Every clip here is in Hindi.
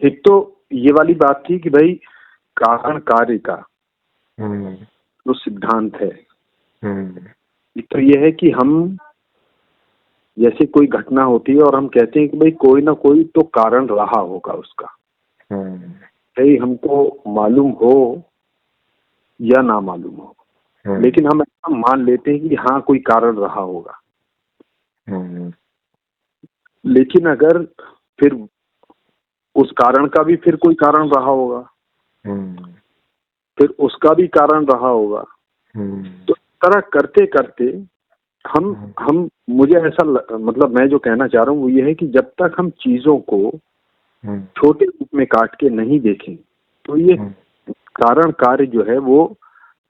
एक तो ये वाली बात थी कि भाई कारण कार्य का जो सिद्धांत है, एक तो ये है कि हम जैसे कोई घटना होती है और हम कहते हैं कि भाई कोई ना कोई तो कारण रहा होगा उसका, भाई हमको मालूम हो या ना मालूम हो, लेकिन हम ऐसा मान लेते हैं कि हाँ कोई कारण रहा होगा। लेकिन अगर फिर उस कारण का भी फिर कोई कारण रहा होगा, फिर उसका भी कारण रहा होगा, तो इस तरह करते करते हम मुझे ऐसा मतलब मैं जो कहना चाह रहा हूँ वो ये है कि जब तक हम चीजों को छोटे रूप में काट के नहीं देखें तो ये कारण कार्य जो है वो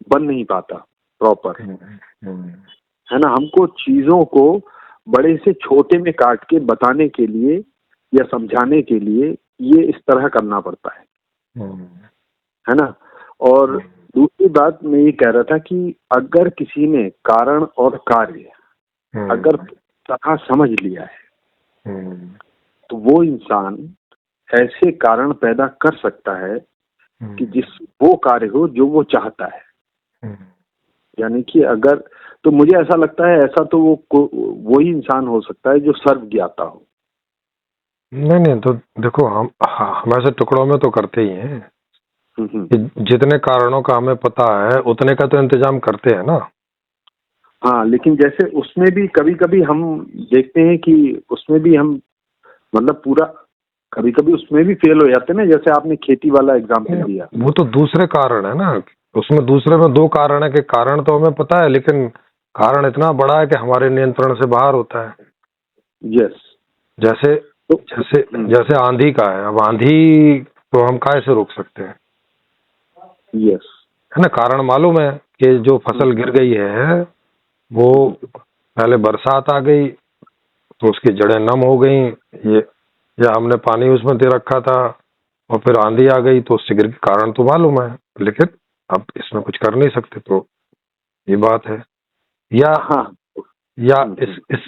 बन नहीं पाता प्रॉपर, है ना। हमको चीजों को बड़े से छोटे में काट के बताने के लिए या समझाने के लिए ये इस तरह करना पड़ता है ना। और दूसरी बात मैं ये कह रहा था कि अगर किसी ने कारण और कार्य अगर तरह समझ लिया है तो वो इंसान ऐसे कारण पैदा कर सकता है कि जिस वो कार्य हो जो वो चाहता है। यानी कि अगर, तो मुझे ऐसा लगता है ऐसा तो वो ही इंसान हो सकता है जो सर्वज्ञाता हो। नहीं तो देखो हम ऐसे टुकड़ों में तो करते ही हैं कि जितने कारणों का हमें पता है उतने का तो इंतजाम करते हैं ना। हाँ, लेकिन जैसे उसमें भी कभी कभी हम देखते हैं कि उसमें भी हम मतलब पूरा कभी कभी उसमें भी फेल हो जाते हैं ना, जैसे आपने खेती वाला एग्जाम्पल दिया। वो तो दूसरे कारण है ना, उसमें दूसरे में दो कारण है कि कारण तो हमें पता है लेकिन कारण इतना बड़ा है कि हमारे नियंत्रण से बाहर होता है। यस, जैसे जैसे जैसे आंधी का है, अब आंधी तो हम कैसे रोक सकते हैं? यस, है ना, कारण मालूम है कि जो फसल गिर गई है वो पहले बरसात आ गई तो उसकी जड़ें नम हो गई, ये या हमने पानी उसमें दे रखा था और फिर आंधी आ गई तो उससे गिर के कारण तो मालूम है, लेकिन अब इसमें कुछ कर नहीं सकते। तो ये बात है। या हाँ, या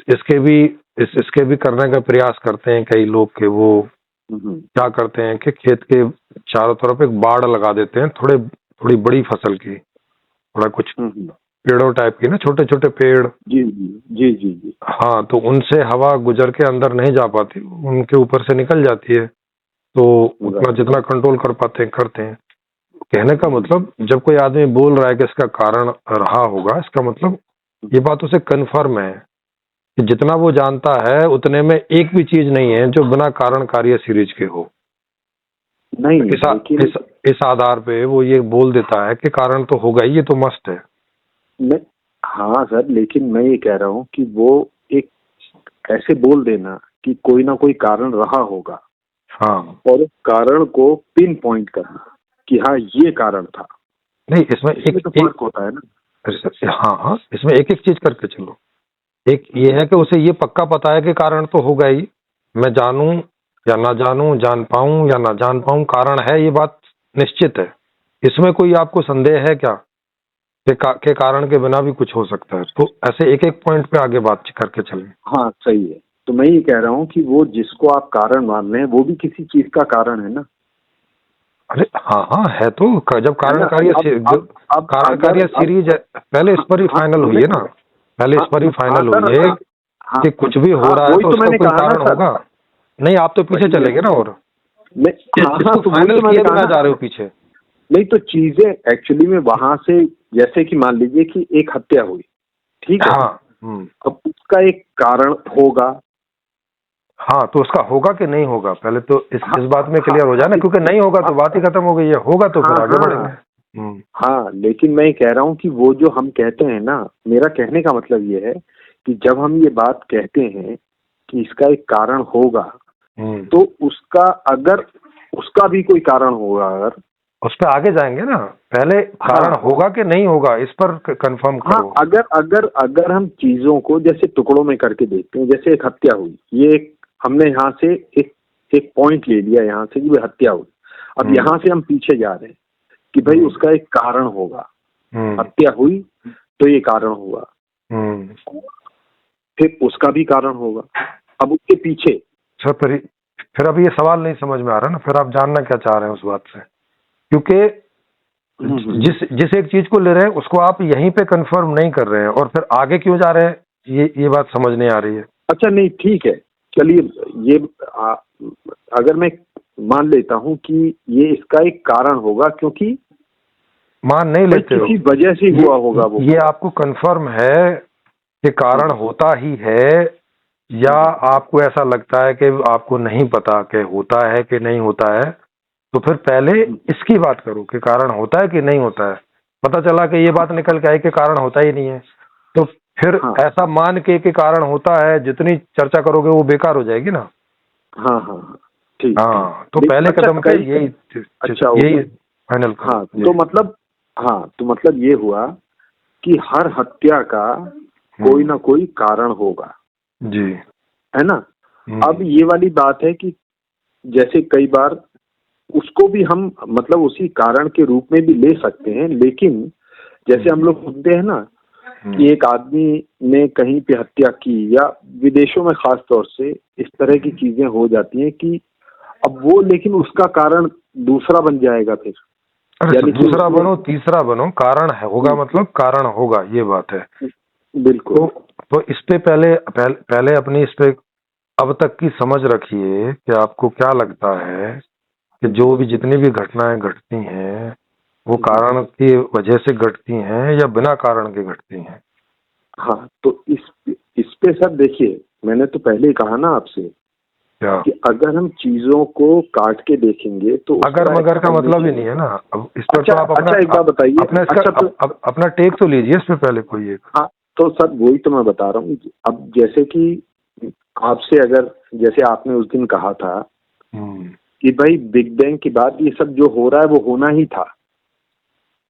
इसके भी करने का प्रयास करते हैं कई लोग के वो क्या करते हैं कि खेत के चारों तरफ एक बाड़ लगा देते हैं, थोड़ी बड़ी फसल की, थोड़ा कुछ पेड़ों टाइप की ना, छोटे छोटे पेड़। जी जी जी जी जी। हाँ, तो उनसे हवा गुजर के अंदर नहीं जा पाती, उनके ऊपर से निकल जाती है, तो उतना जितना कंट्रोल कर पाते हैं करते हैं। कहने का मतलब जब कोई आदमी बोल रहा है कि इसका कारण रहा होगा, इसका मतलब ये बात उसे कन्फर्म है कि जितना वो जानता है उतने में एक भी चीज नहीं है जो बिना कारण कार्य सीरीज के हो। नहीं, इस आधार पे वो ये बोल देता है कि कारण तो होगा ही, ये तो मस्ट है। हाँ सर, लेकिन मैं ये कह रहा हूँ कि वो एक ऐसे बोल देना कि कोई ना कोई कारण रहा होगा, हाँ, और उस कारण को पिन पॉइंट करना कि हाँ ये कारण था। नहीं, इसमें एक फर्क होता है ना। हाँ, इसमें एक एक चीज करके चलो। एक ये है कि उसे ये पक्का पता है कि कारण तो होगा ही, मैं जानूं या ना जानूं, जान पाऊं या ना जान पाऊं, कारण है, ये बात निश्चित है। इसमें कोई आपको संदेह है क्या के कारण के बिना भी कुछ हो सकता है? तो ऐसे एक एक पॉइंट पे आगे बात करके चलें। हाँ सही है, तो मैं ये कह रहा हूँ कि वो जिसको आप कारण मान रहे हैं वो भी किसी चीज का कारण है ना। अरे हाँ है, तो जब कारण कार्य सीरीज है, पहले इस पर ही फाइनल हुई है ना, पहले इस पर ही फाइनल हुई है कि कुछ भी हो रहा है तो उसका कोई कारण होगा। नहीं, आप तो पीछे चले गए ना, और तो फाइनल किए बिना जा रहे हो पीछे। नहीं, तो चीजें एक्चुअली में वहां से, जैसे कि मान लीजिए कि एक हत्या हुई, ठीक है, हाँ, अब उसका एक कारण होगा। हाँ, तो उसका होगा कि नहीं होगा, पहले तो इस बात में क्लियर हो जाए ना, क्योंकि नहीं होगा तो बात ही खत्म हो गई है, होगा तो फिर आगे बढ़ेंगे। हाँ, लेकिन मैं कह रहा हूँ कि वो जो हम कहते हैं ना, मेरा कहने का मतलब ये है कि जब हम ये बात कहते हैं कि इसका एक कारण होगा, तो उसका अगर उसका भी कोई कारण होगा, अगर उस पर आगे जाएंगे ना, पहले कारण होगा कि नहीं होगा इस पर कंफर्म करो। अगर हम चीजों को जैसे टुकड़ों में करके देखते हैं, जैसे एक हत्या हुई, ये हमने यहाँ से एक पॉइंट ले लिया यहाँ से कि वो हत्या हुई, अब यहाँ से हम पीछे जा रहे हैं कि भाई उसका एक कारण होगा, हत्या हुई तो ये कारण हुआ, फिर उसका भी कारण होगा, अब उसके पीछे फिर अब ये सवाल नहीं समझ में आ रहा ना, फिर आप जानना क्या चाह रहे हैं उस बात से, क्योंकि जिस एक चीज को ले रहे हैं उसको आप यहीं पे कंफर्म नहीं कर रहे हैं, और फिर आगे क्यों जा रहे हैं ये बात समझ नहीं आ रही है। अच्छा नहीं, ठीक है, चलिए ये अगर मैं मान लेता हूं कि ये इसका एक कारण होगा, क्योंकि मान नहीं लेते हो, किसी वजह से हुआ होगा वो। ये आपको कंफर्म है कि कारण होता ही है, या आपको ऐसा लगता है कि आपको नहीं पता कि होता है कि नहीं होता है? तो फिर पहले इसकी बात करो कि कारण होता है कि नहीं होता है। पता चला कि ये बात निकल के आई कि कारण होता ही नहीं है, तो फिर ऐसा मान के कारण होता है, जितनी चर्चा करोगे वो बेकार हो जाएगी ना। हाँ हाँ ठीक। हाँ, तो पहले कदम पे यही, अच्छा यही फाइनल। हाँ तो मतलब ये हुआ कि हर हत्या का कोई ना कोई कारण होगा जी, है ना। अब ये वाली बात है कि जैसे कई बार उसको भी हम मतलब उसी कारण के रूप में भी ले सकते हैं, लेकिन जैसे हम लोग सुनते हैं ना कि एक आदमी ने कहीं पे हत्या की, या विदेशों में खास तौर से इस तरह की चीजें हो जाती हैं कि अब वो, लेकिन उसका कारण दूसरा बन जाएगा फिर। यानी दूसरा बनो तीसरा बनो, कारण है होगा, मतलब कारण होगा, ये बात है। बिल्कुल। तो इस पे पहले अपनी इस पे अब तक की समझ रखिए कि आपको क्या लगता है कि जो भी जितनी भी घटनाएं घटती हैं वो कारण की वजह से घटती हैं या बिना कारण के घटती हैं? हाँ, तो इस पे सर देखिए, मैंने तो पहले ही कहा ना आपसे कि अगर हम चीजों को काट के देखेंगे तो अगर मगर का मतलब ही नहीं है ना। अब इस पर तो आप अपना एक बात बताइए, अपना टेक तो लीजिए इस पे पहले कोई एक। हाँ, तो सर वही तो मैं बता रहा हूँ। अब जैसे कि आपसे, अगर जैसे आपने उस दिन कहा था कि भाई बिग बैंग के बाद ये सब जो हो रहा है वो होना ही था,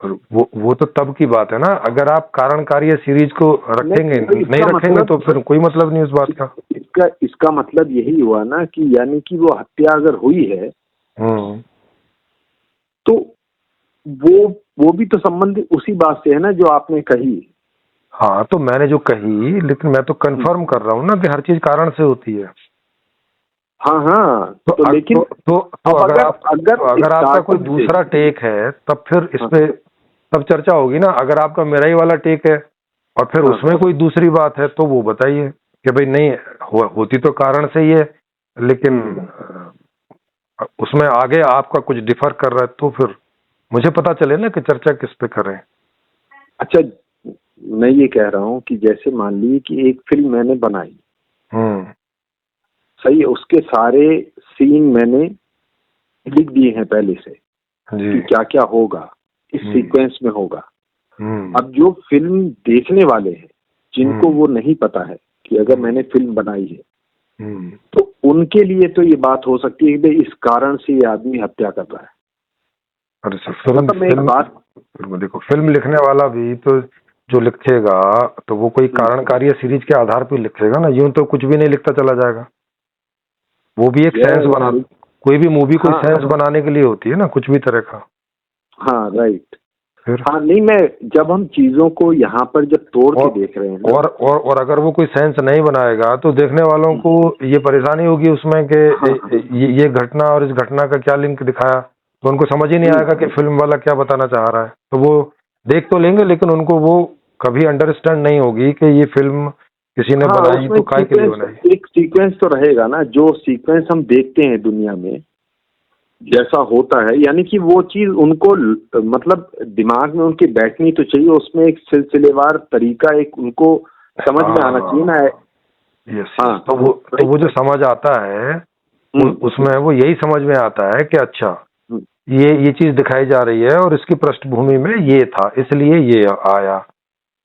वो तो तब की बात है ना। अगर आप कारण कार्य सीरीज को रखेंगे नहीं रखेंगे तो फिर कोई मतलब नहीं उस बात का। इसका मतलब यही हुआ ना कि यानी कि वो हत्या अगर हुई है तो वो भी तो संबंधित उसी बात से है ना जो आपने कही। हाँ, तो मैंने जो कही, लेकिन मैं तो कंफर्म कर रहा हूँ ना कि हर चीज कारण से होती है। हाँ तो लेकिन अगर आपका कोई दूसरा टेक है तब फिर इस पे तब चर्चा होगी ना। अगर आपका मेरा ही वाला टेक है और फिर उसमें कोई दूसरी बात है तो वो बताइए कि भाई नहीं होती तो कारण से ही है, लेकिन उसमें आगे आपका कुछ डिफर कर रहा है, तो फिर मुझे पता चले ना कि चर्चा किस पे करें। अच्छा, मैं ये कह रहा हूँ कि जैसे मान लीजिए कि एक फिल्म मैंने बनाई, सही है, उसके सारे सीन मैंने लिख दिए हैं पहले से कि क्या क्या होगा, इस सीक्वेंस में होगा। अब जो फिल्म देखने वाले हैं जिनको वो नहीं पता है कि अगर मैंने फिल्म बनाई है, तो उनके लिए तो ये बात हो सकती है कि इस कारण से ये आदमी हत्या कर रहा है। अरे फिल्म देखो, फिल्म लिखने वाला भी तो जो लिखेगा तो वो कोई कारण कार्य सीरीज के आधार पर लिखेगा ना। यूं तो कुछ भी नहीं लिखता चला जाएगा। वो भी एक सेंस बना, कोई भी मूवी कोई सेंस बनाने के लिए होती है ना, कुछ भी तरह का। हाँ राइट। हाँ नहीं, मैं जब हम चीजों को यहाँ पर जब तोड़ के देख रहे हैं और अगर वो कोई सेंस नहीं बनाएगा तो देखने वालों को ये परेशानी होगी उसमें कि ये घटना और इस घटना का क्या लिंक दिखाया, तो उनको समझ ही नहीं आएगा कि फिल्म वाला क्या बताना चाह रहा है। तो वो देख तो लेंगे लेकिन उनको वो कभी अंडरस्टैंड नहीं होगी कि ये फिल्म किसी ने बनाई तो काय के लिए बनाई। एक सीक्वेंस तो रहेगा ना, जो सीक्वेंस हम देखते हैं दुनिया में जैसा होता है, यानी कि वो चीज उनको मतलब दिमाग में उनके बैठनी तो चाहिए, उसमें एक सिलसिलेवार तरीका एक उनको समझ में आना चाहिए ना। हाँ, तो वो जो समझ आता है उसमें वो यही समझ में आता है कि अच्छा ये चीज दिखाई जा रही है और इसकी पृष्ठभूमि में ये था इसलिए ये आया,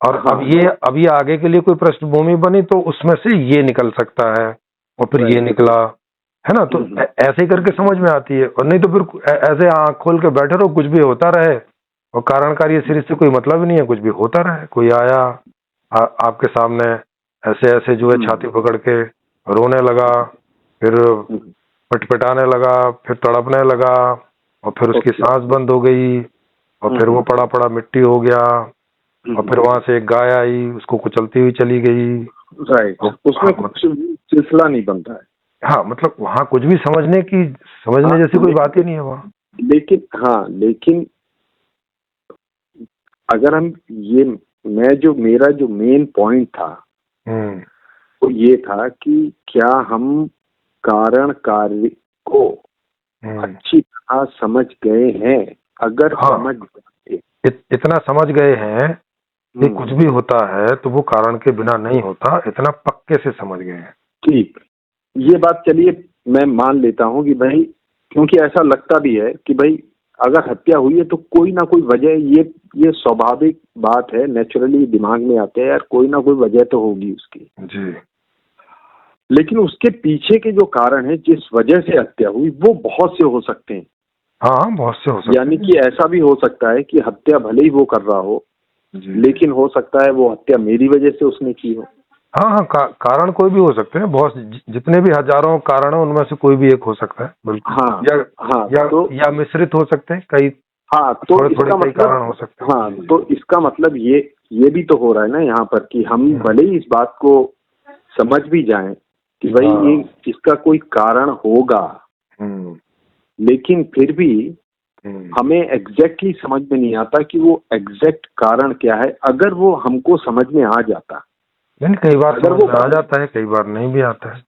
और अब ये आगे के लिए कोई पृष्ठभूमि बनी तो उसमें से ये निकल सकता है और फिर ये निकला, है ना। तो ऐसे ही करके समझ में आती है, और नहीं तो फिर ऐसे आंख खोल के बैठे रहो, कुछ भी होता रहे और कारण कार्य सीरीज से कोई मतलब ही नहीं है। कुछ भी होता रहे, कोई आया आपके सामने ऐसे ऐसे जो है छाती पकड़ के रोने लगा, फिर पटपटाने लगा, फिर तड़पने लगा, और फिर उसकी सांस बंद हो गई, और फिर वो पड़ा पड़ा मिट्टी हो गया, और फिर वहां से एक गाय आई, उसको कुचलती हुई चली गई। राइट, उसमें कुछ सिलसिला नहीं बनता है। हाँ, मतलब वहाँ कुछ भी समझने जैसी कोई बात ही नहीं है वहाँ। लेकिन अगर हम ये मेरा जो मेन पॉइंट था वो ये था कि क्या हम कारण कार्य को अच्छी तरह समझ गए हैं। अगर समझ गए, इतना समझ गए हैं कि कुछ भी होता है तो वो कारण के बिना नहीं होता, इतना पक्के से समझ गए हैं। ठीक, ये बात चलिए मैं मान लेता हूँ कि भाई, क्योंकि ऐसा लगता भी है कि भाई अगर हत्या हुई है तो कोई ना कोई वजह, ये स्वाभाविक बात है, नेचुरली दिमाग में आते हैं यार, कोई ना कोई वजह तो होगी उसकी जी। लेकिन उसके पीछे के जो कारण है, जिस वजह से हत्या हुई, वो बहुत से हो सकते हैं। हाँ, बहुत से हो सकते हैं। यानी कि ऐसा भी हो सकता है कि हत्या भले ही वो कर रहा हो लेकिन हो सकता है वो हत्या मेरी वजह से उसने की हो। हाँ, कारण कोई भी हो सकते हैं, बहुत जितने भी हजारों कारण हैं उनमें से कोई भी एक हो सकता है। बिल्कुल। या मिश्रित हो सकते हैं कई। हाँ, तो इसका मतलब कारण हो सकते हैं। हाँ, तो इसका मतलब ये भी तो हो रहा है ना यहाँ पर कि हम भले ही इस बात को समझ भी जाएं कि भाई ये इसका कोई कारण होगा, लेकिन फिर भी हमें एग्जैक्टली समझ में नहीं आता कि वो एग्जैक्ट कारण क्या है। अगर वो हमको समझ में आ जाता, नहीं, कई बार समझ में आ जाता है, कई बार नहीं भी आता है।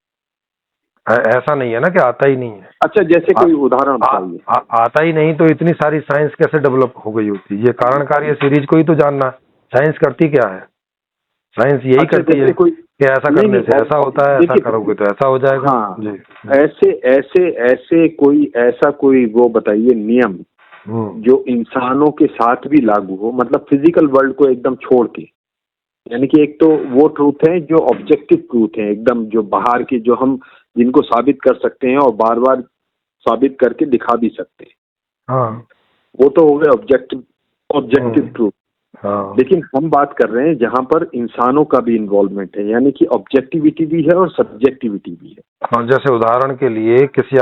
ऐसा नहीं है ना कि आता ही नहीं है। अच्छा, जैसे कोई उदाहरण बताइए। आता ही नहीं तो इतनी सारी साइंस कैसे डेवलप हो गई होती? ये कारण कार्य सीरीज को ही तो जानना। साइंस करती क्या है? साइंस यही करती है कि ऐसा करने से ऐसा होता है, ऐसा करोगे तो ऐसा हो जाएगा। हाँ, जी। ऐसा कोई वो बताइए नियम जो इंसानों के साथ भी लागू हो, मतलब फिजिकल वर्ल्ड को एकदम छोड़ के। यानी कि एक तो वो ट्रूथ है जो ऑब्जेक्टिव ट्रूथ है, एकदम जो बाहर की, जो हम जिनको साबित कर सकते हैं और बार बार साबित करके दिखा भी सकते हैं। हाँ, वो तो हो गए ऑब्जेक्टिव ट्रूथ। हाँ। लेकिन हम बात कर रहे हैं जहां पर इंसानों का भी इन्वॉल्वमेंट है, यानी कि ऑब्जेक्टिविटी भी है और सब्जेक्टिविटी भी है। हाँ, जैसे उदाहरण के लिए किसी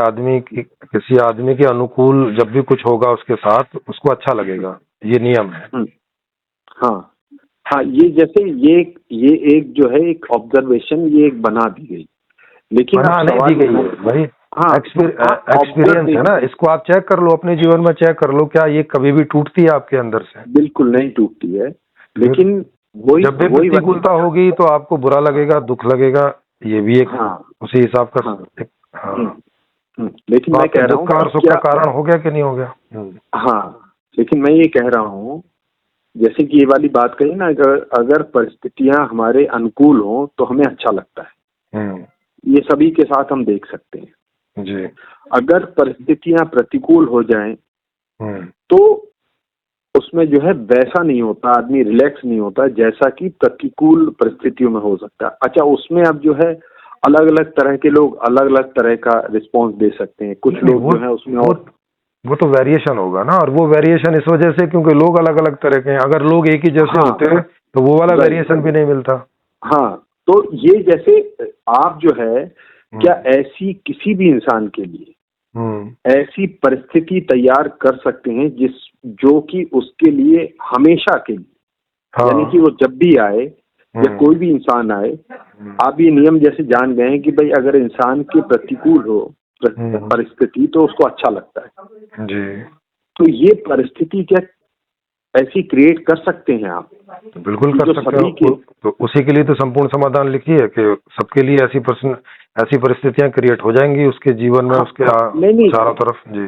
आदमी के अनुकूल जब भी कुछ होगा उसके साथ, उसको अच्छा लगेगा, ये नियम है। हाँ, ये जैसे ये एक जो है एक ऑब्जर्वेशन, ये एक बना दी गई, लेकिन नहीं दी गई है भाई। एक्सपीरियंस है ना, इसको आप चेक कर लो, अपने जीवन में चेक कर लो, क्या ये कभी भी टूटती है आपके अंदर से? बिल्कुल नहीं टूटती है, लेकिन जब भी प्रतिकूलता होगी तो आपको बुरा लगेगा, दुख लगेगा, ये भी एक उसी हिसाब का। लेकिन मैं कह रहा हूँ सुख का कारण हो गया कि नहीं हो गया? हाँ, लेकिन मैं ये कह रहा हूँ, जैसे कि ये वाली बात कही ना, अगर परिस्थितियां हमारे अनुकूल हो तो हमें अच्छा लगता है। ये सभी के साथ हम देख सकते हैं जी। अगर परिस्थितियां प्रतिकूल हो जाएं तो उसमें जो है वैसा नहीं होता, आदमी रिलैक्स नहीं होता जैसा कि प्रतिकूल परिस्थितियों में हो सकता है। अच्छा, उसमें अब जो है अलग अलग तरह के लोग अलग अलग तरह का रिस्पॉन्स दे सकते हैं। कुछ लोग जो है उसमें वो तो वेरिएशन होगा ना, और वो वेरिएशन इस वजह से क्योंकि लोग अलग अलग तरह के हैं। अगर लोग एक ही जैसे होते हैं तो वो वाला वेरिएशन भी नहीं मिलता। हाँ, तो ये जैसे आप जो है क्या ऐसी किसी भी इंसान के लिए ऐसी परिस्थिति तैयार कर सकते हैं जो कि उसके लिए हमेशा के लिए, यानी कि वो जब भी आए या कोई भी इंसान आए, आप ये नियम जैसे जान गए हैं कि भाई अगर इंसान के प्रतिकूल हो परिस्थिति तो उसको अच्छा लगता है जी। तो ये परिस्थिति क्या ऐसी क्रिएट कर सकते हैं आप? बिल्कुल कर सकते हैं। तो उसी के लिए तो संपूर्ण समाधान लिखी है कि सबके लिए ऐसी परिस्थितियां क्रिएट हो जाएंगी उसके जीवन में, उसके चारों तरफ। जी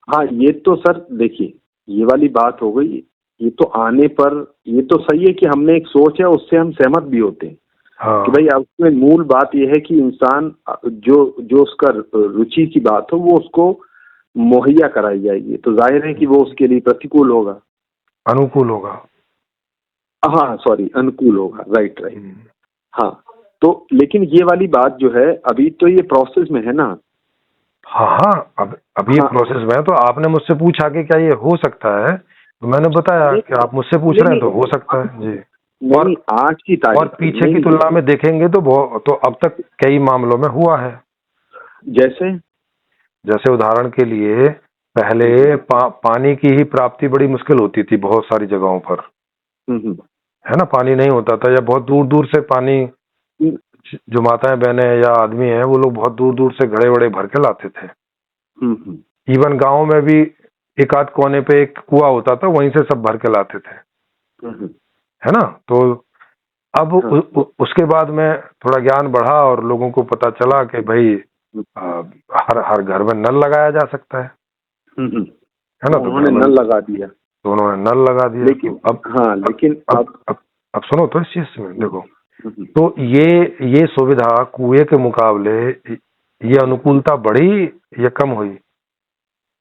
हाँ, ये तो सर देखिए, ये वाली बात हो गई। ये तो आने पर ये तो सही है कि हमने एक सोच है, उससे हम सहमत भी होते हैं कि भाई अब उसमें मूल बात यह है कि इंसान जो उसका रुचि की बात हो वो उसको मुहैया कराई जाएगी, तो जाहिर है कि वो उसके लिए प्रतिकूल होगा, अनुकूल होगा। हाँ सॉरी, अनुकूल होगा। राइट। हाँ, तो लेकिन ये वाली बात जो है अभी तो ये प्रोसेस में है ना। हाँ, अब ये प्रोसेस में है। तो आपने मुझसे पूछा कि क्या ये हो सकता है, तो मैंने बताया कि आप मुझसे पूछ रहे हैं तो हो सकता है जी। नहीं, आज की तारीख और पीछे की तुलना में देखेंगे तो अब तक कई मामलों में हुआ है। जैसे उदाहरण के लिए पहले पानी की ही प्राप्ति बड़ी मुश्किल होती थी बहुत सारी जगहों पर, है ना। पानी नहीं होता था या बहुत दूर दूर से पानी जो माताएं बहनें या आदमी हैं वो लोग बहुत दूर दूर से घड़े वड़े भर के लाते थे। इवन गांव में भी एक आध कोने पे एक कुआं होता था, वहीं से सब भर के लाते थे, है ना। तो अब उसके बाद में थोड़ा ज्ञान बढ़ा और लोगों को पता चला कि भाई हर घर में नल लगाया जा सकता है ना। तो उन्होंने नल लगा दिया, लेकिन तो अब सुनो तो इस चीज में देखो, तो ये सुविधा कुएं के मुकाबले ये अनुकूलता बढ़ी या कम हुई?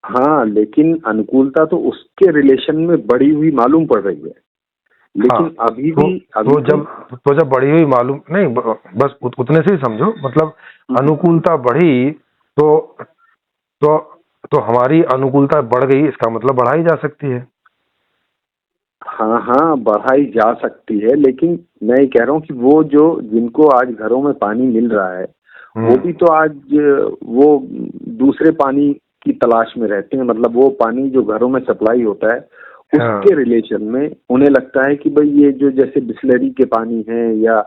हाँ, लेकिन अनुकूलता तो उसके रिलेशन में बढ़ी हुई मालूम पड़ रही है, लेकिन हाँ, अभी जब बढ़ी हुई मालूम नहीं, बस उतने से ही समझो, मतलब अनुकूलता बढ़ी तो हमारी अनुकूलता बढ़ गई, इसका मतलब बढ़ाई जा सकती है। हाँ, बढ़ाई जा सकती है, लेकिन मैं ये कह रहा हूँ कि वो जो जिनको आज घरों में पानी मिल रहा है वो भी तो आज वो दूसरे पानी की तलाश में रहते हैं। मतलब वो पानी जो घरों में सप्लाई होता है उसके रिलेशन में उन्हें लगता है कि भाई ये जो जैसे बिस्लरी के पानी है या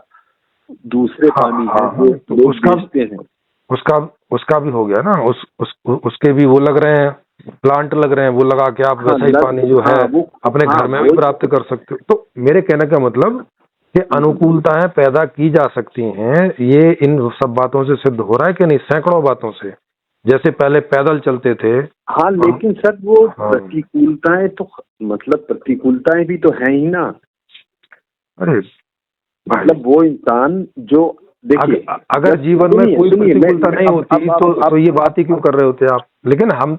दूसरे पानी है जो तो लोग बेचते हैं, उसका भी हो गया ना, उसके भी वो लग रहे हैं, प्लांट लग रहे हैं, वो लगा के आप वैसा ही पानी जो है अपने घर में भी प्राप्त कर सकते हो। तो मेरे कहने का मतलब कि अनुकूलताएं पैदा की जा सकती हैं, ये इन सब बातों से सिद्ध हो रहा है कि नहीं? सैकड़ों बातों से, जैसे पहले पैदल चलते थे। हाँ, लेकिन सर वो प्रतिकूलताएं तो मतलब प्रतिकूलताएं भी तो है ही ना। अरे मतलब वो इंसान जो देखिए, अगर जीवन में कोई प्रतिकूलता नहीं होती तो ये बात ही क्यों कर रहे होते आप? लेकिन हम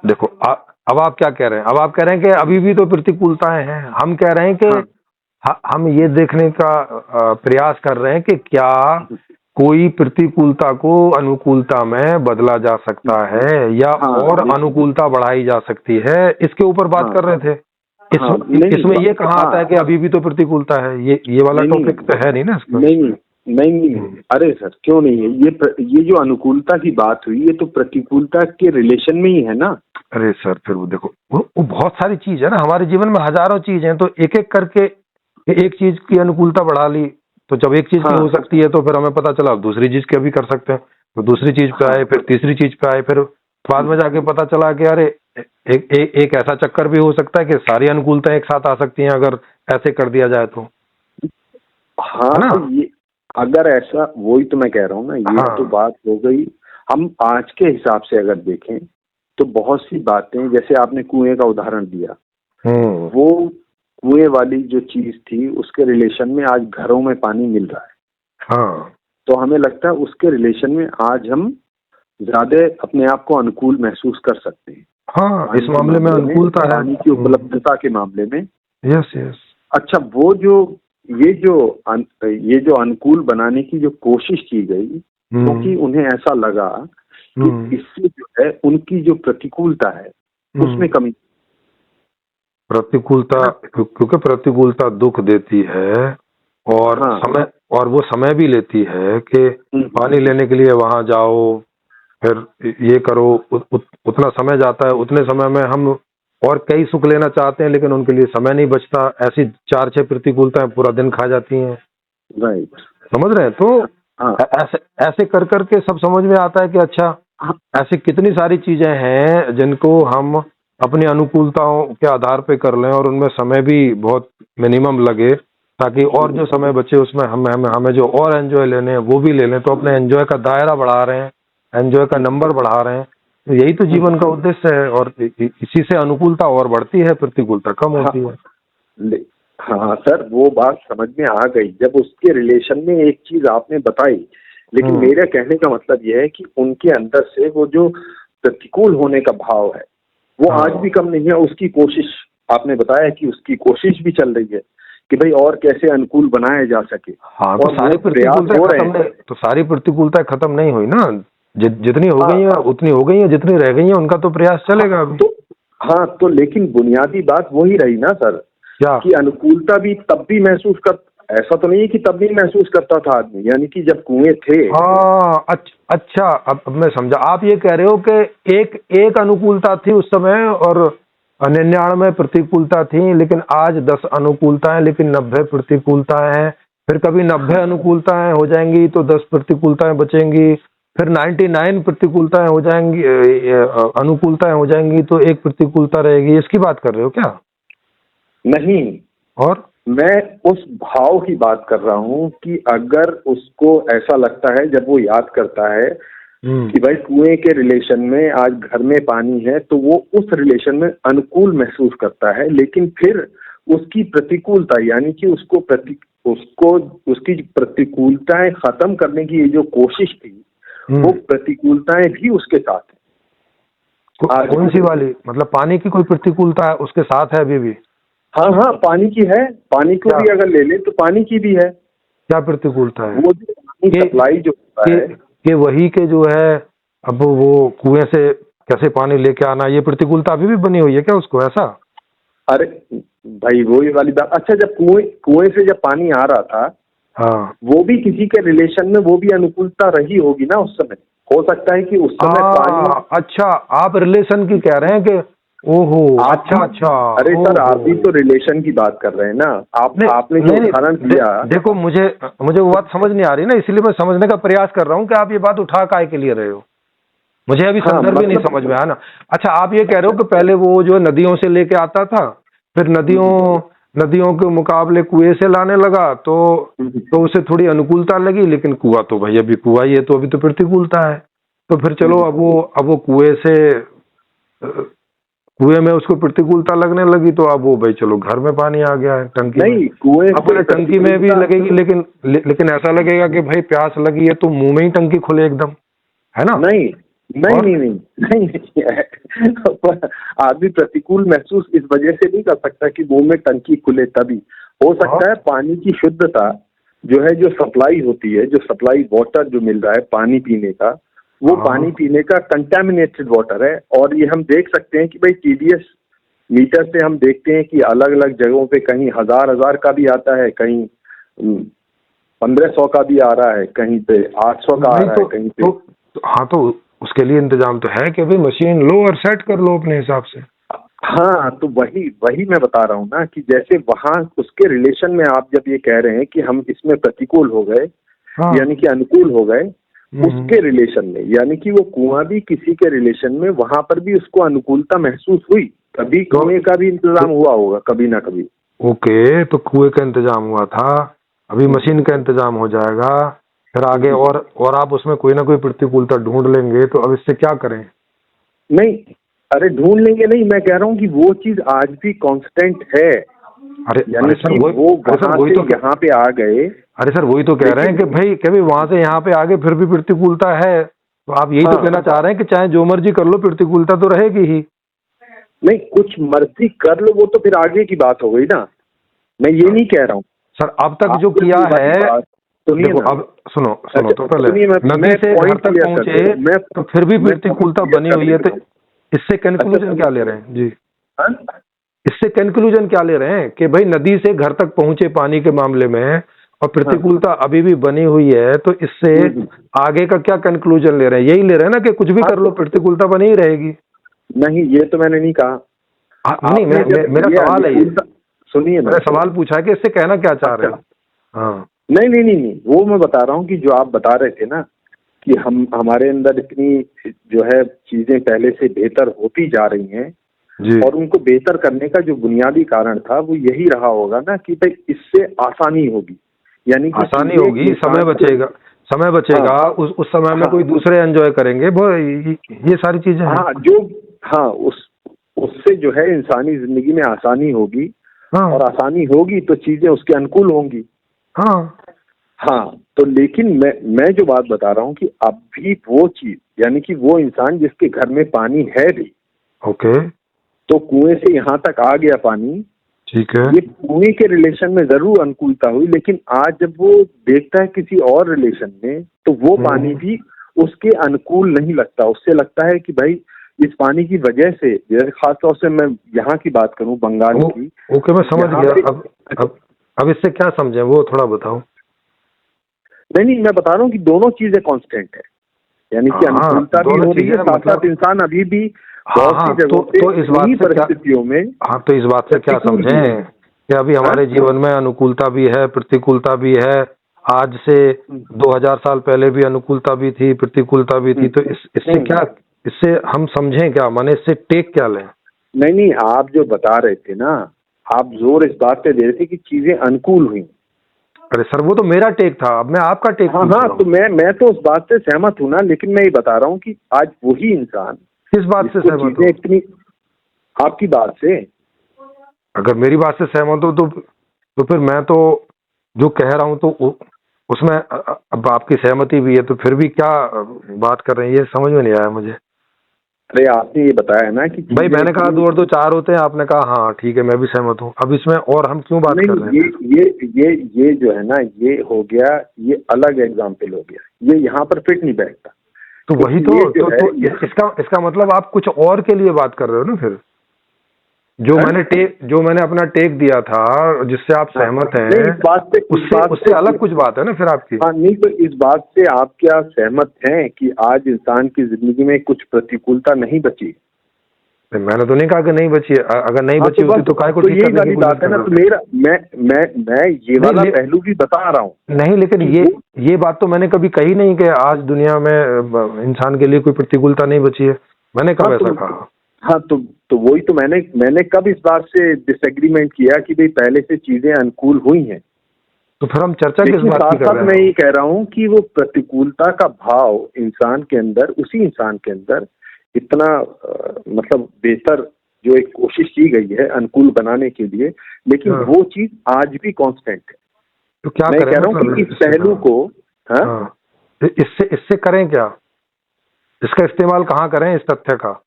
देखो, अब आप क्या कह रहे हैं? अब आप कह रहे हैं कि अभी भी तो प्रतिकूलताएं हैं। हम कह रहे हैं कि हम ये देखने का प्रयास कर रहे हैं कि क्या कोई प्रतिकूलता को अनुकूलता में बदला जा सकता है या और अनुकूलता बढ़ाई जा सकती है, इसके ऊपर बात कर रहे थे। इसमें ये कहाँ आता है कि अभी भी तो प्रतिकूलता है? ये वाला टॉपिक तो है नहीं ना इसका। नहीं, अरे सर क्यों नहीं है? ये जो अनुकूलता की बात हुई ये तो प्रतिकूलता के रिलेशन में ही है ना। अरे सर फिर वो देखो, वो बहुत सारी चीज है ना, हमारे जीवन में हजारों चीज हैं, तो एक एक करके एक चीज की अनुकूलता बढ़ा ली, तो जब एक चीज की हो सकती है तो फिर हमें पता चला दूसरी चीज की भी कर सकते हैं, तो दूसरी चीज पे आए, फिर तीसरी चीज पे आए, फिर बाद में जाके पता चला कि अरे एक ऐसा चक्कर भी हो सकता है कि सारी अनुकूलताएं एक साथ आ सकती हैं अगर ऐसे कर दिया जाए तो। हाँ, तो ये अगर ऐसा, वही तो मैं कह रहा हूँ ना, ये तो बात हो गई। हम आज के हिसाब से अगर देखें तो बहुत सी बातें, जैसे आपने कुएं का उदाहरण दिया, वो कुएं वाली जो चीज थी उसके रिलेशन में आज घरों में पानी मिल रहा है। तो हमें लगता है उसके रिलेशन में आज हम ज्यादा अपने आप को अनुकूल महसूस कर सकते हैं। इस मामले में अनुकूलता है, पानी की उपलब्धता के मामले में। यस। अच्छा, वो ये जो अनुकूल बनाने की जो कोशिश की गई, क्योंकि उन्हें ऐसा लगा कि इससे जो है उनकी जो प्रतिकूलता है उसमें कमी। क्योंकि प्रतिकूलता दुख देती है और वो समय भी लेती है कि पानी लेने के लिए वहां जाओ, फिर ये करो, उतना समय जाता है। उतने समय में हम और कई सुख लेना चाहते हैं लेकिन उनके लिए समय नहीं बचता। ऐसी 4-6 प्रतिकूलताएं पूरा दिन खा जाती हैं। राइट, समझ रहे हैं? तो ऐसे कर करके सब समझ में आता है कि अच्छा, ऐसी कितनी सारी चीजें हैं जिनको हम अपनी अनुकूलताओं के आधार पे कर लें और उनमें समय भी बहुत मिनिमम लगे, ताकि और जो समय बचे उसमें हमें जो और एंजॉय लेने हैं वो भी ले लें। तो अपने एंजॉय का दायरा बढ़ा रहे हैं, एंजॉय का नंबर बढ़ा रहे हैं। तो यही तो जीवन का उद्देश्य है, और इसी से अनुकूलता और बढ़ती है, प्रतिकूलता कम होती है। हाँ सर, वो बात समझ में आ गई जब उसके रिलेशन में एक चीज आपने बताई। लेकिन मेरे कहने का मतलब यह है कि उनके अंदर से वो जो प्रतिकूल होने का भाव है वो आज भी कम नहीं है। उसकी कोशिश, आपने बताया कि उसकी कोशिश भी चल रही है कि भाई और कैसे अनुकूल बनाया जा सके। तो सारी प्रतिकूलताएं खत्म नहीं हुई ना, जितनी हो गई है उतनी हो गई है, जितनी रह गई है उनका तो प्रयास चलेगा अभी। तो लेकिन बुनियादी बात वही रही ना सर, क्या कि अनुकूलता भी तब भी महसूस कर, ऐसा तो नहीं है कि तब भी महसूस करता था आदमी, यानी कि जब कुएं थे। अच्छा, अब मैं समझा। आप ये कह रहे हो कि एक अनुकूलता थी उस समय और 99 प्रतिकूलता थी, लेकिन आज 10 अनुकूलता है लेकिन 90 प्रतिकूलता है। फिर कभी 90 अनुकूलताएं हो जाएंगी तो 10 प्रतिकूलताएं बचेंगी, फिर 99 प्रतिकूलताएं हो जाएंगी, अनुकूलताएं हो जाएंगी तो एक प्रतिकूलता रहेगी। इसकी बात कर रहे हो क्या? नहीं, और मैं उस भाव की बात कर रहा हूँ कि अगर उसको ऐसा लगता है जब वो याद करता है कि भाई कुएं के रिलेशन में आज घर में पानी है, तो वो उस रिलेशन में अनुकूल महसूस करता है, लेकिन फिर उसकी प्रतिकूलता यानी कि उसको उसकी प्रतिकूलताएं खत्म करने की ये जो कोशिश थी, वो प्रतिकूलताएं भी उसके साथ है। कौन सी वाली? मतलब पानी की कोई प्रतिकूलता है उसके साथ है अभी भी? हाँ हाँ, पानी की है। पानी को भी अगर ले ले तो पानी की भी है। क्या प्रतिकूलता है? वो जो पानी सप्लाई जो होता है कि वही के जो है, अब वो कुएं से कैसे पानी लेके आना, ये प्रतिकूलता अभी भी बनी हुई है क्या उसको? ऐसा? अरे भाई वही वाली बात। अच्छा, जब कुएं से जब पानी आ रहा था, हाँ, वो भी किसी के रिलेशन में वो भी अनुकूलता रही होगी ना उस समय। हो सकता है कि उस समय पानी। अच्छा, आप रिलेशन की कह रहे हैं कि ओहो, अच्छा। अरे सर, आप भी तो रिलेशन की बात कर रहे हैं ना। आपने जो उदाहरण दिया, देखो मुझे वो बात समझ नहीं आ रही ना, इसलिए मैं समझने का प्रयास कर रहा हूँ कि आप ये बात उठा काय के लिए रहे हो। मुझे अभी संदर्भ भी नहीं समझ में आया ना। अच्छा, आप ये कह रहे हो कि पहले वो जो नदियों से लेके आता था, फिर नदियों के मुकाबले कुएं से लाने लगा तो उसे थोड़ी अनुकूलता लगी, लेकिन कुआं तो भाई अभी कुआं ही है, तो अभी तो प्रतिकूलता है। तो फिर चलो अब वो कुएं में उसको प्रतिकूलता लगने लगी, तो अब वो भाई चलो घर में पानी आ गया है टंकी नहीं, कुएं अपने टंकी में भी लगेगी, लेकिन ऐसा लगेगा कि भाई प्यास लगी है तो मुंह में ही टंकी खुले एकदम, है ना? नहीं, आदमी प्रतिकूल महसूस इस वजह से नहीं कर सकता कि मुंह में टंकी खुले, तभी हो सकता है पानी की शुद्धता जो है, जो सप्लाई होती है, जो सप्लाई वाटर जो मिल रहा है पानी पीने का, वो पानी पीने का कंटामिनेटेड वाटर है। और ये हम देख सकते हैं कि भाई TDS मीटर से हम देखते हैं कि अलग अलग जगहों पे कहीं 1000 का भी आता है, कहीं 1500 का भी आ रहा है, कहीं पे 800 का आ रहा है, कहीं पे। हाँ, तो उसके लिए इंतजाम तो है कि भाई मशीन लो और सेट कर लो अपने हिसाब से। हाँ, तो वही मैं बता रहा हूँ ना कि जैसे वहां उसके रिलेशन में आप जब ये कह रहे हैं कि हम इसमें प्रतिकूल हो गए, यानी कि अनुकूल हो गए, उसके रिलेशन में, यानी कि वो कुआं भी किसी के रिलेशन में, वहां पर भी उसको अनुकूलता महसूस हुई। कभी कुएं का भी इंतजाम हुआ होगा कभी ना कभी। ओके, तो कुएं का इंतजाम हुआ था, अभी मशीन का इंतजाम हो जाएगा, फिर आगे और आप उसमें कोई ना कोई प्रतिकूलता ढूंढ लेंगे, तो अब इससे क्या करें? नहीं, अरे ढूंढ लेंगे नहीं, मैं कह रहा हूँ कि वो चीज आज भी कांस्टेंट है। यानी कि वो वही तो यहाँ पे आ गए। अरे सर, वही तो कह रहे हैं कि भाई कभी वहां से यहाँ पे आगे फिर भी प्रतिकूलता है, तो आप यही तो कहना चाह रहे हैं कि चाहे जो मर्जी कर लो प्रतिकूलता तो रहेगी ही। नहीं, कुछ मर्जी कर लो वो तो फिर आगे की बात हो गई ना, मैं ये नहीं कह रहा हूँ सर। अब तक जो किया है, अब सुनो तो पहले नदी से घर तक पहुंचे तो फिर भी प्रतिकूलता बनी हुई है, तो इससे कंक्लूजन क्या ले रहे हैं जी? इससे कंक्लूजन क्या ले रहे हैं कि भाई नदी से घर तक पहुंचे पानी के मामले में और प्रतिकूलता अभी भी बनी हुई है, तो इससे आगे का क्या कंक्लूजन ले रहे हैं? यही ले रहे हैं ना कि कुछ भी कर लो प्रतिकूलता बनी ही रहेगी। नहीं, ये तो मैंने नहीं कहा। नहीं, मेरा सवाल है, सुनिए, मैंने सवाल पूछा है कि इससे कहना क्या चाह रहे हैं? हाँ, नहीं, वो मैं बता रहा हूँ कि जो आप बता रहे थे ना कि हमारे अंदर इतनी जो है चीजें पहले से बेहतर होती जा रही हैं जी, और उनको बेहतर करने का जो बुनियादी कारण था वो यही रहा होगा ना कि भाई इससे आसानी होगी, यानी कि आसानी होगी, समय बचेगा। उस समय में कोई दूसरे एंजॉय करेंगे, ये सारी चीजें। उससे जो है इंसानी जिंदगी में आसानी होगी। और आसानी होगी तो चीजें उसके अनुकूल होंगी। हाँ, तो लेकिन मैं जो बात बता रहा हूँ कि अब भी वो चीज, यानी कि वो इंसान जिसके घर में पानी है भी, ओके, तो कुएं से यहाँ तक आ गया पानी, ठीक है, ये कुएं के रिलेशन में जरूर अनुकूलता हुई, लेकिन आज जब वो देखता है किसी और रिलेशन में, तो वो पानी भी उसके अनुकूल नहीं लगता। उससे लगता है कि भाई इस पानी की वजह से, जैसे खासतौर से मैं यहाँ की बात करूँ, बंगाल की। ओके, मैं समझ गया। अब इससे क्या समझे वो थोड़ा बताओ। नहीं, मैं बता रहा हूँ कि दोनों चीजें कांस्टेंट है, यानी कि अनुकूलता भी हो रही है, साथ साथ इंसान अभी भी बहुत सी जगहों पे, तो इस बात से परिस्थितियों में, तो इस बात से क्या समझें कि अभी हमारे जीवन में अनुकूलता भी है, प्रतिकूलता भी है। आज से 2000 साल पहले भी अनुकूलता भी थी, प्रतिकूलता भी थी। तो इससे क्या, इससे हम समझें क्या, माने इससे टेक क्या लें? नहीं, आप जो बता रहे थे ना, आप जोर इस बात पे दे रहे थे कि चीजें अनुकूल हुई। अरे सर, वो तो मेरा टेक था, अब मैं आपका टेक हाँ हाँ, तो मैं तो उस बात से सहमत हूँ ना, लेकिन मैं ये बता रहा हूँ कि आज वही इंसान किस बात से सहमत हो? इतनी आपकी बात से। अगर मेरी बात से सहमत हो तो फिर मैं तो जो कह रहा हूँ तो उसमें अब आपकी सहमति भी है, तो फिर भी क्या बात कर रहे हैं, ये समझ में नहीं आया मुझे। अरे आपने ये बताया ना कि भाई मैंने कहा 2 और 2 4 होते हैं, आपने कहा हाँ ठीक है, मैं भी सहमत हूँ। अब इसमें और हम क्यों बात कर रहे हैं? ये जो है ना, ये हो गया, ये अलग एग्जाम्पल हो गया, ये यहाँ पर फिट नहीं बैठता। तो वही तो इसका मतलब आप कुछ और के लिए बात कर रहे हो ना फिर। जो मैंने अपना टेक दिया था, जिससे आप सहमत हैं, इस बात से उससे अलग कुछ बात है ना फिर आपकी। हाँ, नहीं तो इस बात से आप क्या सहमत हैं कि आज इंसान की जिंदगी में कुछ प्रतिकूलता नहीं बची? मैंने तो नहीं कहा कि नहीं बची है। अगर नहीं बची होती तो काय को ठीक करने की यही बात है ना। तो मेरा मैं ये वाला पहलू भी बता रहा हूँ। नहीं, लेकिन ये बात तो मैंने कभी कही नहीं कि आज दुनिया में इंसान के लिए कोई प्रतिकूलता नहीं बची है। मैंने कब ऐसा कहा? हाँ, तो वही तो मैंने कब इस बात से डिसएग्रीमेंट किया कि भाई पहले से चीजें अनुकूल हुई हैं। तो फिर हम चर्चा किस बात की कर रहे हैं? मैं ये कह रहा हूँ कि वो प्रतिकूलता का भाव इंसान के अंदर, उसी इंसान के अंदर इतना मतलब बेहतर जो एक कोशिश की गई है अनुकूल बनाने के लिए, लेकिन वो चीज आज भी कांस्टेंट है। तो क्या मैं कह रहा हूँ कि इस पहलू को इससे करें क्या? इसका इस्तेमाल कहाँ करें इस तथ्य का?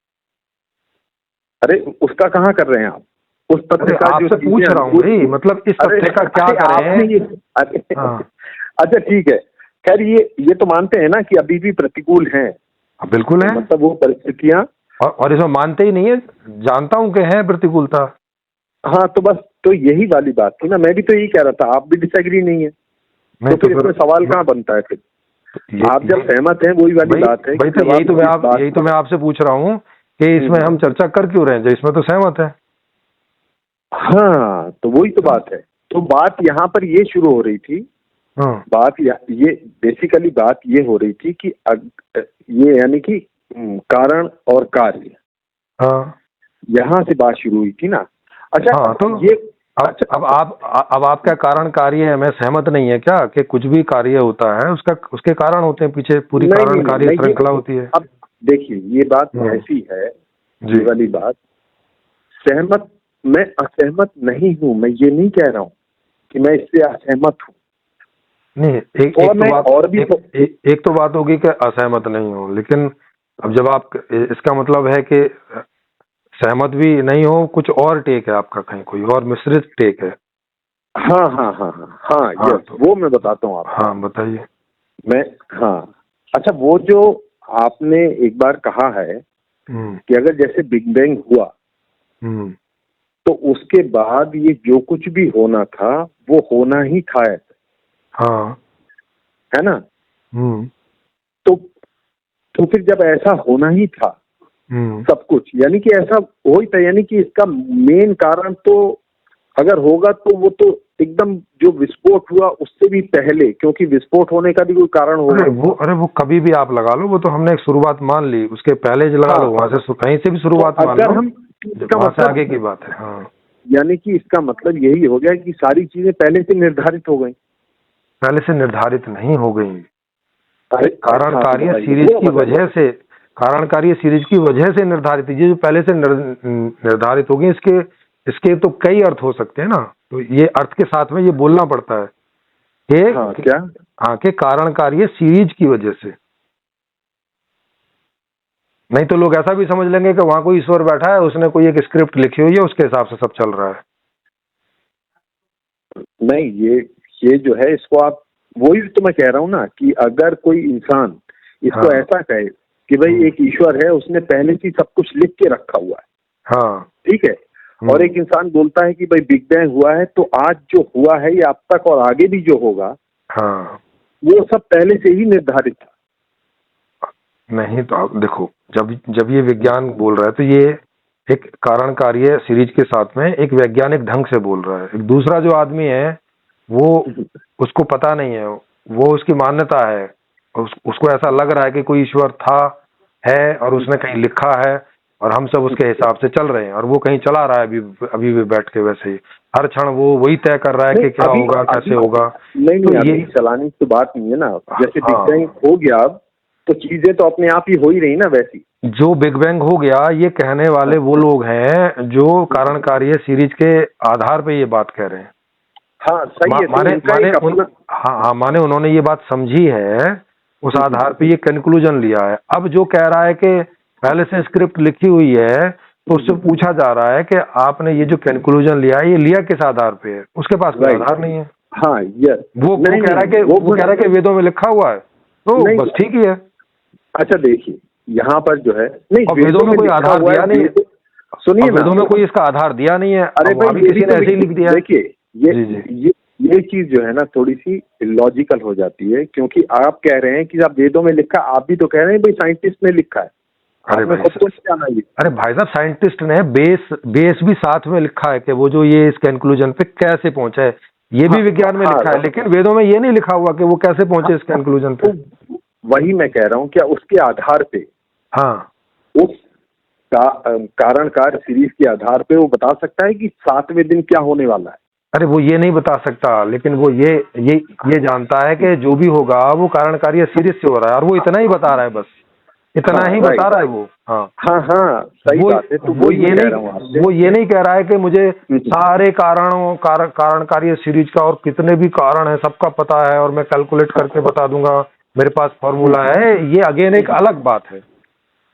अरे उसका कहाँ कर रहे हैं आप? उस तथ्य का आपसे पूछ रहा हूँ भाई, मतलब इस तथ्य का क्या करें? अच्छा ठीक है, खैर ये तो मानते हैं ना कि अभी भी प्रतिकूल हैं। बिल्कुल है, मतलब वो परिस्थितियां, और इसमें मानते ही नहीं है, जानता हूं कि है प्रतिकूलता। हाँ, तो बस तो यही वाली बात थी ना, मैं भी तो यही कह रहा था, आप भी डिसएग्री नहीं है, तो फिर इसमें सवाल कहाँ बनता है फिर? आप जब सहमत हैं वही वाली बात है। भाई तो यही तो मैं आपसे पूछ रहा हूँ कि इसमें हम चर्चा कर क्यों रहे हैं, इसमें तो सहमत है। हाँ, तो वही तो बात है। तो बात यहाँ पर ये शुरू हो रही थी, बात ये बेसिकली बात ये हो रही थी कि ये यानी कि कारण और कार्य, यहाँ से बात शुरू हुई थी ना। अच्छा, तो ये अब आपका कारण कार्य है, मैं सहमत नहीं है क्या कि कुछ भी कार्य होता है उसके कारण होते हैं, पीछे पूरी कारण कार्य श्रृंखला होती है। अब देखिए, ये बात ऐसी है, ये वाली बात, सहमत, मैं असहमत नहीं हूँ, मैं ये नहीं कह रहा हूँ कि मैं इससे असहमत हूँ। नहीं, एक तो बात होगी कि असहमत नहीं हो, लेकिन अब जब आप, इसका मतलब है कि सहमत भी नहीं हो, कुछ और टेक है आपका, कहीं कोई और मिश्रित टेक है। हाँ, तो वो मैं बताता हूँ आपको। हाँ बताइए। अच्छा, वो जो आपने एक बार कहा है कि अगर जैसे बिग बैंग हुआ तो उसके बाद ये जो कुछ भी होना था वो होना ही था, है ना? तो फिर जब ऐसा होना ही था सब कुछ, यानी कि ऐसा हो ही था, यानी कि इसका मेन कारण तो अगर होगा तो वो तो एकदम जो विस्फोट हुआ उससे भी पहले, क्योंकि विस्फोट होने का भी कोई कारण होगा। अरे वो कभी भी आप लगा लो, वो तो हमने एक शुरुआत मान ली, उसके पहले लगा लो, वहां से कहीं से भी शुरुआत मान लो, वहां से आगे की बात है। हाँ, यानी कि इसका मतलब यही हो गया कि सारी चीजें पहले से निर्धारित हो गई। पहले से निर्धारित नहीं हो गई, कारण कार्य सीरीज की वजह से, कारण कार्य सीरीज की वजह से निर्धारित, ये जो पहले से निर्धारित होगी, इसके तो कई अर्थ हो सकते हैं ना। तो ये अर्थ के साथ में ये बोलना पड़ता है कि कारण कार्य सीरीज की वजह से। नहीं तो लोग ऐसा भी समझ लेंगे कि वहां कोई ईश्वर बैठा है, उसने कोई एक स्क्रिप्ट लिखी हुई है, उसके हिसाब से सब चल रहा है। नहीं, ये जो है, इसको आप, वही तो मैं कह रहा हूँ ना कि अगर कोई इंसान इसको ऐसा कहे कि भाई एक ईश्वर है, उसने पहले से सब कुछ लिख के रखा हुआ है, ठीक है, और एक इंसान बोलता है कि भाई बिग बैंग हुआ है, तो आज जो हुआ है ये अब तक और आगे भी जो होगा वो सब पहले से ही निर्धारित था। नहीं तो आप देखो, जब ये विज्ञान बोल रहा है तो ये एक कारण कार्य सीरीज के साथ में एक वैज्ञानिक ढंग से बोल रहा है, एक दूसरा जो आदमी है वो उसको पता नहीं है, वो उसकी मान्यता है, उसको ऐसा लग रहा है कि कोई ईश्वर था है और उसने कहीं लिखा है और हम सब उसके हिसाब से चल रहे हैं, और वो कहीं चला रहा है अभी भी बैठ के वैसे ही हर क्षण वो वही तय कर रहा है कि क्या होगा कैसे होगा। नहीं तो अभी चलाने की बात नहीं है ना, जैसे बिग बैंग हो गया अब तो चीजें तो अपने आप ही हो ही रही ना वैसी। जो बिग बैंग हो गया ये कहने वाले वो लोग हैं जो कारण कार्य सीरीज के आधार पे ये बात कह रहे हैं। हाँ सही है, माने उन्होंने ये बात समझी है, उस आधार पे ये कंक्लूजन लिया है। अब जो कह रहा है कि पहले से स्क्रिप्ट लिखी हुई है, तो उससे पूछा जा रहा है कि आपने ये जो कंक्लूजन लिया है ये लिया किस आधार पे है? उसके पास कोई आधार नहीं है। हाँ वो कह रहा है कि वेदों में लिखा हुआ है, तो बस ठीक ही है। अच्छा देखिए यहाँ पर जो है नहीं, वेदों में कोई आधार दिया नहीं है, सुनिए वेदों में कोई इसका आधार दिया नहीं है। अरे भाई किसी ने ऐसे ही लिख दिया। देखिए ये चीज जो है ना थोड़ी सी लॉजिकल हो जाती है, क्योंकि आप कह रहे हैं कि आप वेदों में लिखा, आप भी तो कह रहे हैं भाई साइंटिस्ट ने लिखा है। अरे भाई साहब साइंटिस्ट ने बेस भी साथ में लिखा है कि वो जो ये इस कंक्लूजन पे कैसे पहुंचा है, ये भी विज्ञान में लिखा है, लेकिन वेदों में ये नहीं लिखा हुआ कि वो कैसे पहुंचे इस कंक्लूजन पे। वही मैं कह रहा हूँ, क्या उसके आधार पे, हाँ उस कारण कार्य सीरीज के आधार पे वो बता सकता है कि 7वें दिन क्या होने वाला है? अरे वो ये नहीं बता सकता, लेकिन वो ये जानता है कि जो भी होगा वो कारण कार्य सीरीज से हो रहा है, और वो इतना ही बता रहा है, बस इतना ही बता रहा है वो। हाँ सही बात है। तो वो ये नहीं कह रहा है कि मुझे सारे कारण कार्य सीरीज का और कितने भी कारण है सबका पता है और मैं कैलकुलेट करके बता दूंगा, मेरे पास फॉर्मूला है। ये अगेन एक अलग बात है।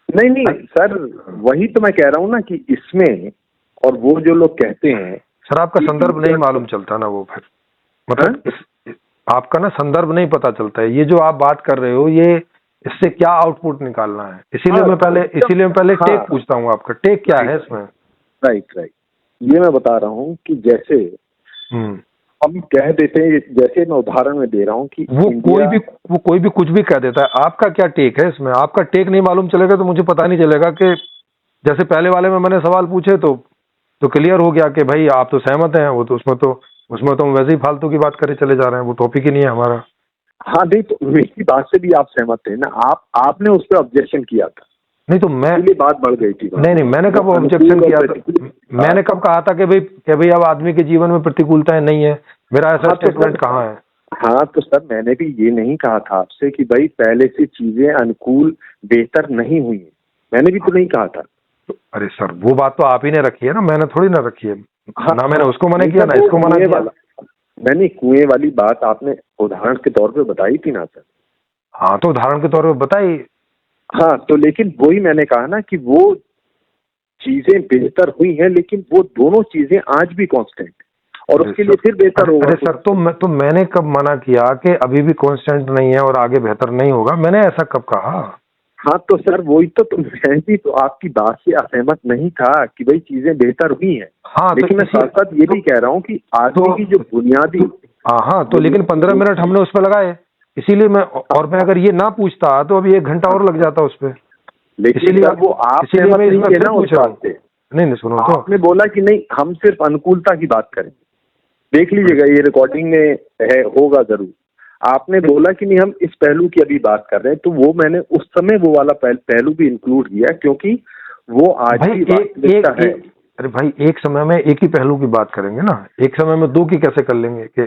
नहीं सर, वही तो मैं कह रहा हूँ ना कि इसमें, और वो जो लोग कहते हैं सर आपका संदर्भ नहीं मालूम चलता ना, वो फिर मतलब आपका ना संदर्भ नहीं पता चलता है। ये जो आप बात कर रहे हो ये इससे क्या आउटपुट निकालना है, इसीलिए मैं पहले टेक पूछता हूँ आपका, टेक क्या है इसमें? राइट ये मैं बता रहा हूँ कि जैसे हम कह देते हैं, जैसे मैं उदाहरण में दे रहा हूँ कि वो कोई भी कुछ भी कह देता है। आपका क्या टेक है इसमें? आपका टेक नहीं मालूम चलेगा तो मुझे पता नहीं चलेगा कि जैसे पहले वाले में मैंने सवाल पूछे तो क्लियर हो गया कि भाई आप तो सहमत हैं, वो तो उसमें तो वैसे ही फालतू की बात करे चले जा रहे हैं, वो टॉपिक ही नहीं है हमारा। हाँ नहीं, तो मेरी बात से भी आप सहमत थे ना, आपने उस पर ऑब्जेक्शन किया था। नहीं तो मैं बात बढ़ गई थी। नहीं मैंने कब ऑब्जेक्शन किया था? मैंने कब कहा था कि भाई अब आदमी के जीवन में प्रतिकूलताएं नहीं है? मेरा ऐसा स्टेटमेंट कहाँ है? हाँ तो सर मैंने भी ये नहीं कहा था आपसे कि भाई पहले से चीजें अनुकूल बेहतर नहीं हुई है, मैंने भी तो नहीं कहा था। अरे सर वो बात तो आप ही ने रखी है ना, मैंने थोड़ी ना रखी है। ना मैंने उसको मना किया ना इसको मना किया। मैंने कुएं वाली बात आपने उदाहरण के तौर पे बताई थी ना सर। हाँ तो उदाहरण के तौर पे बताई। हाँ तो लेकिन वही मैंने कहा ना कि वो चीजें बेहतर हुई हैं, लेकिन वो दोनों चीजें आज भी कांस्टेंट, और उसके लिए फिर बेहतर होगा। अरे सर तो मैंने कब मना किया कि अभी भी कांस्टेंट नहीं है और आगे बेहतर नहीं होगा? मैंने ऐसा कब कहा? हाँ तो सर वही तो मैं भी तो आपकी बात से असहमत नहीं था कि भाई चीजें बेहतर हुई हैं। हाँ लेकिन मैं साथ साथ ये भी कह रहा हूँ कि आदमी की जो बुनियादी हाँ तो लेकिन 15 मिनट हमने उस पर लगाए, इसीलिए मैं अगर ये ना पूछता तो अभी 1 घंटा और लग जाता उस पर। इसीलिए वो आप मैं इसमें फिर पूछ रहा हूँ। नहीं सुनो तो आपने बोला कि नहीं हम सिर्फ अनुकूलता की बात करें, देख लीजिएगा ये रिकॉर्डिंग में है, होगा जरूर। आपने बोला कि नहीं हम इस पहलू की अभी बात कर रहे हैं, तो वो मैंने उस समय वो वाला पहलू भी इंक्लूड किया, क्योंकि वो आज भी वास्तविकता है। अरे भाई एक समय में एक ही पहलू की बात करेंगे ना, एक समय में दो की कैसे कर लेंगे? कि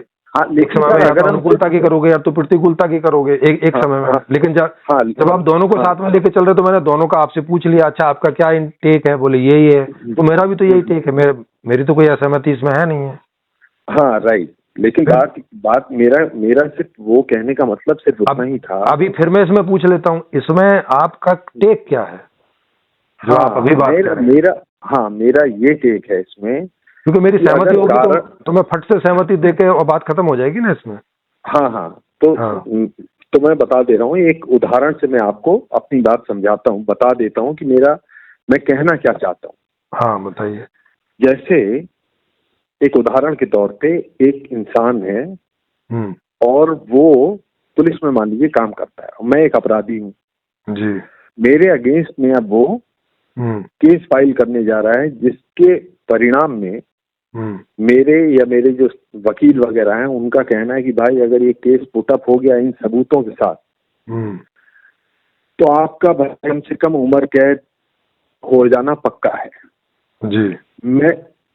एक समय में या तो अनुकूलता की करोगे या तो प्रतिकूलता की करोगे एक समय में। लेकिन जब आप दोनों को साथ में लेके चल रहे तो मैंने दोनों का आपसे पूछ लिया, अच्छा आपका क्या टेक है? बोले यही है, तो मेरा भी तो यही टेक है। मेरी तो कोई असहमति इसमें है नहीं है। हाँ राइट, लेकिन बात मेरा सिर्फ वो कहने का मतलब सिर्फ उतना ही था। अभी फिर मैं इसमें पूछ लेता हूँ, इसमें आपका टेक क्या है जो आप अभी बात कर रहे हैं? मेरा ये टेक है इसमें, क्योंकि मेरी सहमति होगी तो मैं फट से सहमति देके और बात खत्म हो जाएगी ना इसमें। हाँ तो मैं बता दे रहा हूँ, एक उदाहरण से मैं आपको अपनी बात समझाता हूँ, बता देता हूँ कि मैं कहना क्या चाहता हूँ। हाँ बताइए। जैसे एक उदाहरण के तौर पे एक इंसान है और वो पुलिस में मान लीजिए काम करता है, मैं एक अपराधी हूँ जी। मेरे अगेंस्ट में अब वो केस फाइल करने जा रहा है, जिसके परिणाम में मेरे जो वकील वगैरह हैं उनका कहना है कि भाई अगर ये केस पुटअप हो गया इन सबूतों के साथ तो आपका कम से कम उम्र कैद हो जाना पक्का है जी।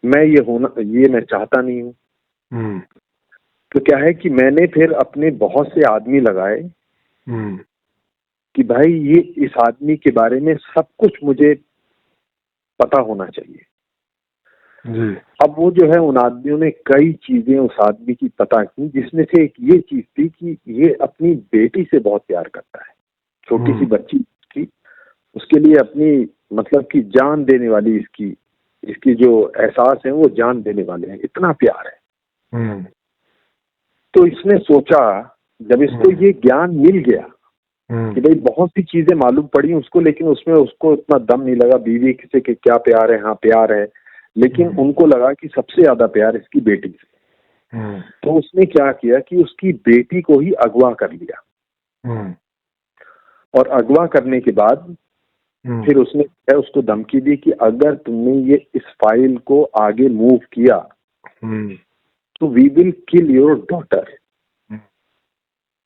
मैं ये मैं चाहता नहीं हूँ। तो क्या है कि मैंने फिर अपने बहुत से आदमी लगाए कि भाई ये इस आदमी के बारे में सब कुछ मुझे पता होना चाहिए जी। अब वो जो है उन आदमियों ने कई चीजें उस आदमी की पता की, जिसमें से एक ये चीज थी कि ये अपनी बेटी से बहुत प्यार करता है, छोटी सी बच्ची थी, उसके लिए अपनी मतलब कि जान देने वाली इसकी जो एहसास है वो जान देने वाले हैं, इतना प्यार है। तो इसने सोचा जब इसको ये ज्ञान मिल गया कि भाई बहुत सी चीजें मालूम पड़ी उसको, लेकिन उसमें उसको इतना दम नहीं लगा बीवी से कि क्या प्यार है, हाँ प्यार है, लेकिन उनको लगा कि सबसे ज्यादा प्यार इसकी बेटी से। तो उसने क्या किया कि उसकी बेटी को ही अगवा कर लिया और अगवा करने के बाद फिर उसने उसको धमकी दी कि अगर तुमने ये इस फाइल को आगे मूव किया तो we will kill your daughter.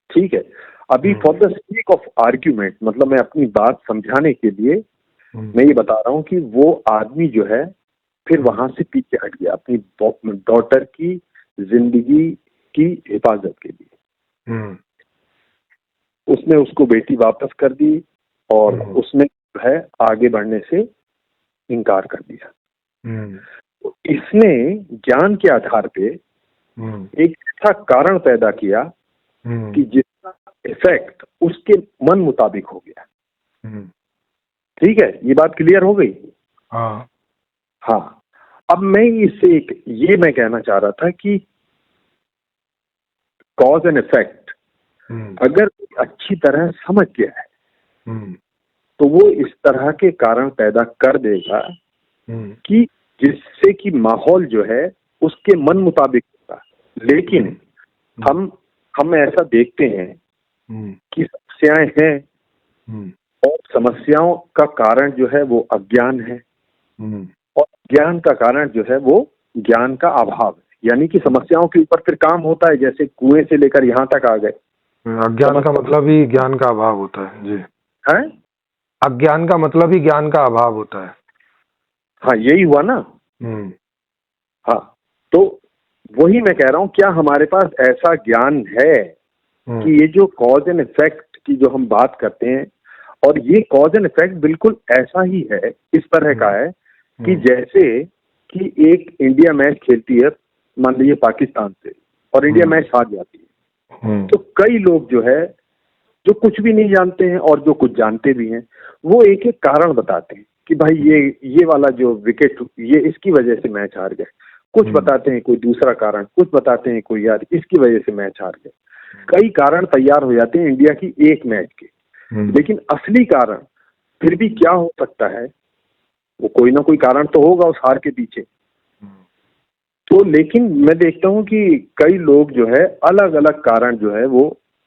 ठीक है, अभी for the sake of argument, मतलब मैं अपनी बात समझाने के लिए मैं ये बता रहा हूँ कि वो आदमी जो है फिर वहां से पीछे हट गया अपनी डॉटर की जिंदगी की हिफाजत के लिए। उसने उसको बेटी वापस कर दी और उसने जो है आगे बढ़ने से इनकार कर दिया। तो इसने ज्ञान के आधार पे एक ऐसा कारण पैदा किया कि जिसका इफेक्ट उसके मन मुताबिक हो गया। ठीक है, ये बात क्लियर हो गई? हाँ। अब मैं इससे ये मैं कहना चाह रहा था कि कॉज एंड इफेक्ट अगर अच्छी तरह समझ गया है तो वो इस तरह के कारण पैदा कर देगा कि जिससे कि माहौल जो है उसके मन मुताबिक होगा। लेकिन हम ऐसा देखते हैं कि समस्याएं हैं और समस्याओं का कारण जो है वो अज्ञान है और ज्ञान का कारण जो है वो ज्ञान का अभाव है। यानी कि समस्याओं के ऊपर फिर काम होता है, जैसे कुएं से लेकर यहाँ तक आ गए। अज्ञान का मतलब ही ज्ञान का अभाव होता है। जी है, अज्ञान का मतलब ही ज्ञान का अभाव होता है। हाँ, यही हुआ ना। हाँ, तो वही मैं कह रहा हूँ, क्या हमारे पास ऐसा ज्ञान है कि ये जो कॉज एंड इफेक्ट की जो हम बात करते हैं, और ये कॉज एंड इफेक्ट बिल्कुल ऐसा ही है, इस तरह का है कि जैसे कि एक इंडिया मैच खेलती है मान लीजिए पाकिस्तान से और इंडिया मैच हार जाती है, तो कई लोग जो है जो कुछ भी नहीं जानते हैं और जो कुछ जानते भी हैं वो एक एक कारण बताते हैं कि भाई ये वाला जो विकेट ये इसकी वजह से मैच हार गए, कुछ बताते हैं कोई दूसरा कारण, कुछ बताते हैं कोई यार इसकी वजह से मैच हार गए। कई कारण तैयार हो जाते हैं इंडिया की एक मैच के, लेकिन असली कारण फिर भी क्या हो सकता है, वो कोई ना कोई कारण तो होगा उस हार के पीछे। तो लेकिन मैं देखता हूँ कि कई लोग जो है अलग अलग कारण जो है वो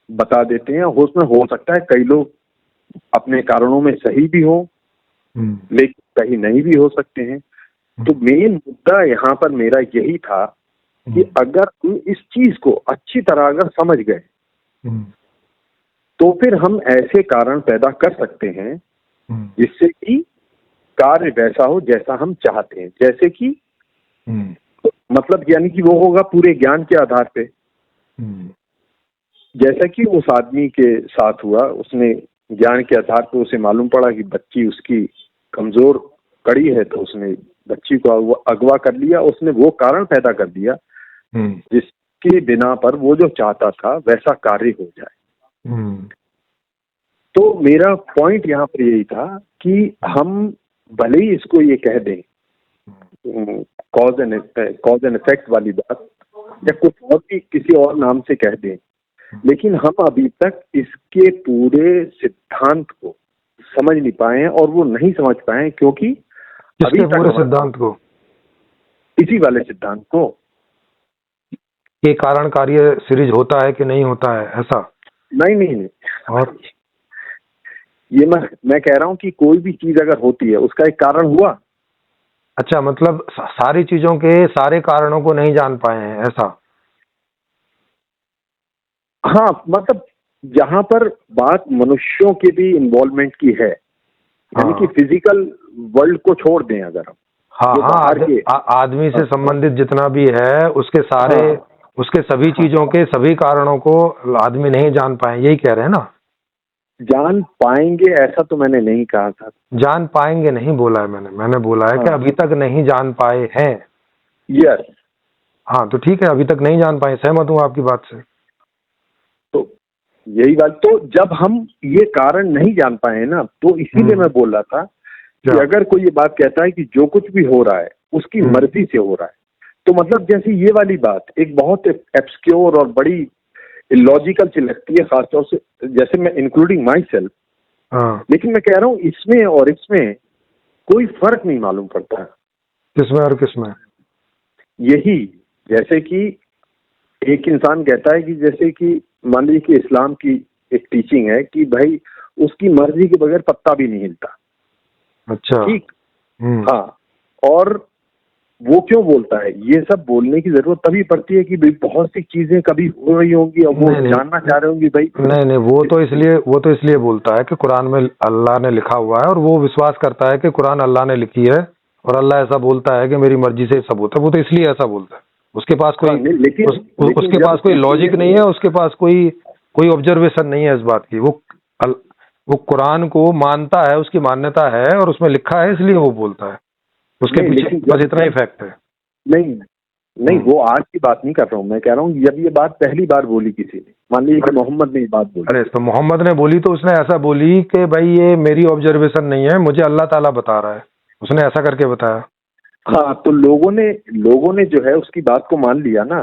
बता देते हैं। उसमें हो सकता है कई लोग अपने कारणों में सही भी हो लेकिन सही नहीं भी हो सकते हैं। तो मेन मुद्दा यहाँ पर मेरा यही था कि अगर हम इस चीज को अच्छी तरह अगर समझ गए तो फिर हम ऐसे कारण पैदा कर सकते हैं जिससे कि कार्य वैसा हो जैसा हम चाहते हैं। जैसे कि मतलब यानी कि वो होगा पूरे ज्ञान के आधार पे, जैसा कि उस आदमी के साथ हुआ। उसने ज्ञान के आधार पे उसे मालूम पड़ा कि बच्ची उसकी कमजोर कड़ी है, तो उसने बच्ची को अगवा कर लिया। उसने वो कारण पैदा कर दिया जिसके बिना पर वो जो चाहता था वैसा कार्य हो जाए। तो मेरा पॉइंट यहाँ पर यही था कि हम भले ही इसको ये कह दें कॉज एंड इफेक्ट वाली बात, या कुछ और भी किसी और नाम से कह दें, लेकिन हम अभी तक इसके पूरे सिद्धांत को समझ नहीं पाए हैं। और वो नहीं समझ पाए हैं क्योंकि अभी तक पूरे सिद्धांत को, इसी वाले सिद्धांत को, ये कारण कार्य सीरीज होता है कि नहीं होता है, ऐसा नहीं। और ये मैं कह रहा हूँ कि कोई भी चीज अगर होती है उसका एक कारण हुआ। अच्छा, मतलब सारी चीजों के सारे कारणों को नहीं जान पाए हैं, ऐसा? हाँ, मतलब जहां पर बात मनुष्यों के भी इन्वॉल्वमेंट की है, यानी कि फिजिकल वर्ल्ड को छोड़ दें अगर हम, हाँ जो हाँ, बाहर के आदमी से संबंधित जितना भी है उसके सारे, उसके सभी चीजों के सभी कारणों को आदमी नहीं जान पाए, यही कह रहे हैं ना? जान पाएंगे ऐसा तो मैंने नहीं कहा था। जान पाएंगे नहीं बोला है मैंने बोला है कि अभी तक नहीं जान पाए हैं। यस। हाँ तो ठीक है, अभी तक नहीं जान पाए, सहमत हूँ आपकी बात से। तो यही बात, तो जब हम ये कारण नहीं जान पाए ना, तो इसीलिए मैं बोल रहा था कि अगर कोई ये बात कहता है कि जो कुछ भी हो रहा है उसकी मर्जी से हो रहा है, तो मतलब जैसे ये वाली बात एक बहुत एब्सक्योर और बड़ी इलॉजिकल सी लगती है, खासतौर से जैसे मैं इंक्लूडिंग माई सेल्फ। लेकिन मैं कह रहा हूँ इसमें और इसमें कोई फर्क नहीं मालूम पड़ता है। किसमें और किसमें? यही, जैसे कि एक इंसान कहता है कि जैसे कि मान लीजिए कि इस्लाम की एक टीचिंग है कि भाई उसकी मर्जी के बगैर पत्ता भी नहीं हिलता। अच्छा, ठीक। हाँ, और वो क्यों बोलता है? ये सब बोलने की जरूरत तभी पड़ती है कि भाई बहुत सी चीजें कभी हो रही होंगी और वो जानना चाह रहे होंगे भाई। नहीं, वो तो इसलिए बोलता है कि कुरान में अल्लाह ने लिखा हुआ है और वो विश्वास करता है कि कुरान अल्लाह ने लिखी है और अल्लाह ऐसा बोलता है कि मेरी मर्जी से सब होता है। वो तो इसलिए ऐसा बोलता है, उसके पास कोई उसके पास कोई लॉजिक नहीं है, उसके पास कोई ऑब्जर्वेशन नहीं है इस बात की। वो कुरान को मानता है, उसकी मान्यता है और उसमें लिखा है इसलिए वो बोलता है, उसके पीछे बस इतना ही फैक्ट है। नहीं, वो आज की बात नहीं कर रहा हूँ, मैं कह रहा हूँ जब ये बात पहली बार बोली किसी ने, मान लीजिए कि मोहम्मद ने ये बात बोली। अरे तो मोहम्मद ने बोली तो उसने ऐसा बोली कि भाई ये मेरी ऑब्जर्वेशन नहीं है, मुझे अल्लाह ताला बता रहा है, उसने ऐसा करके बताया। हाँ, तो लोगों ने जो है उसकी बात को मान लिया ना।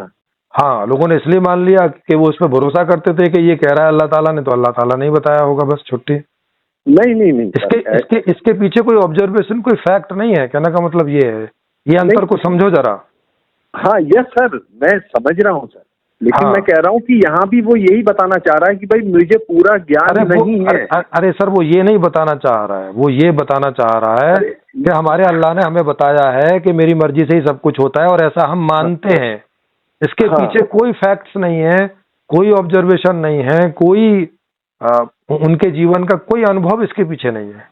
हाँ, लोगों ने इसलिए मान लिया कि वो उस पर भरोसा करते थे कि ये कह रहा है अल्लाह ताला ने, तो अल्लाह ताला नहीं बताया होगा, बस छुट्टी। नहीं इसके पीछे कोई ऑब्जर्वेशन, कोई फैक्ट नहीं है, कहने का मतलब ये है। ये अंतर को समझो जरा। हाँ यस सर, मैं समझ रहा हूँ सर, लेकिन मैं कह रहा हूँ कि यहाँ भी वो यही बताना चाह रहा है कि भाई मुझे पूरा ज्ञान नहीं है। अरे सर, वो ये नहीं बताना चाह रहा है, वो ये बताना चाह रहा है कि हमारे अल्लाह ने हमें बताया है कि मेरी मर्जी से ही सब कुछ होता है और ऐसा हम मानते हैं। इसके पीछे कोई फैक्ट्स नहीं है, कोई ऑब्जर्वेशन नहीं है, कोई उनके जीवन का कोई अनुभव इसके पीछे नहीं है।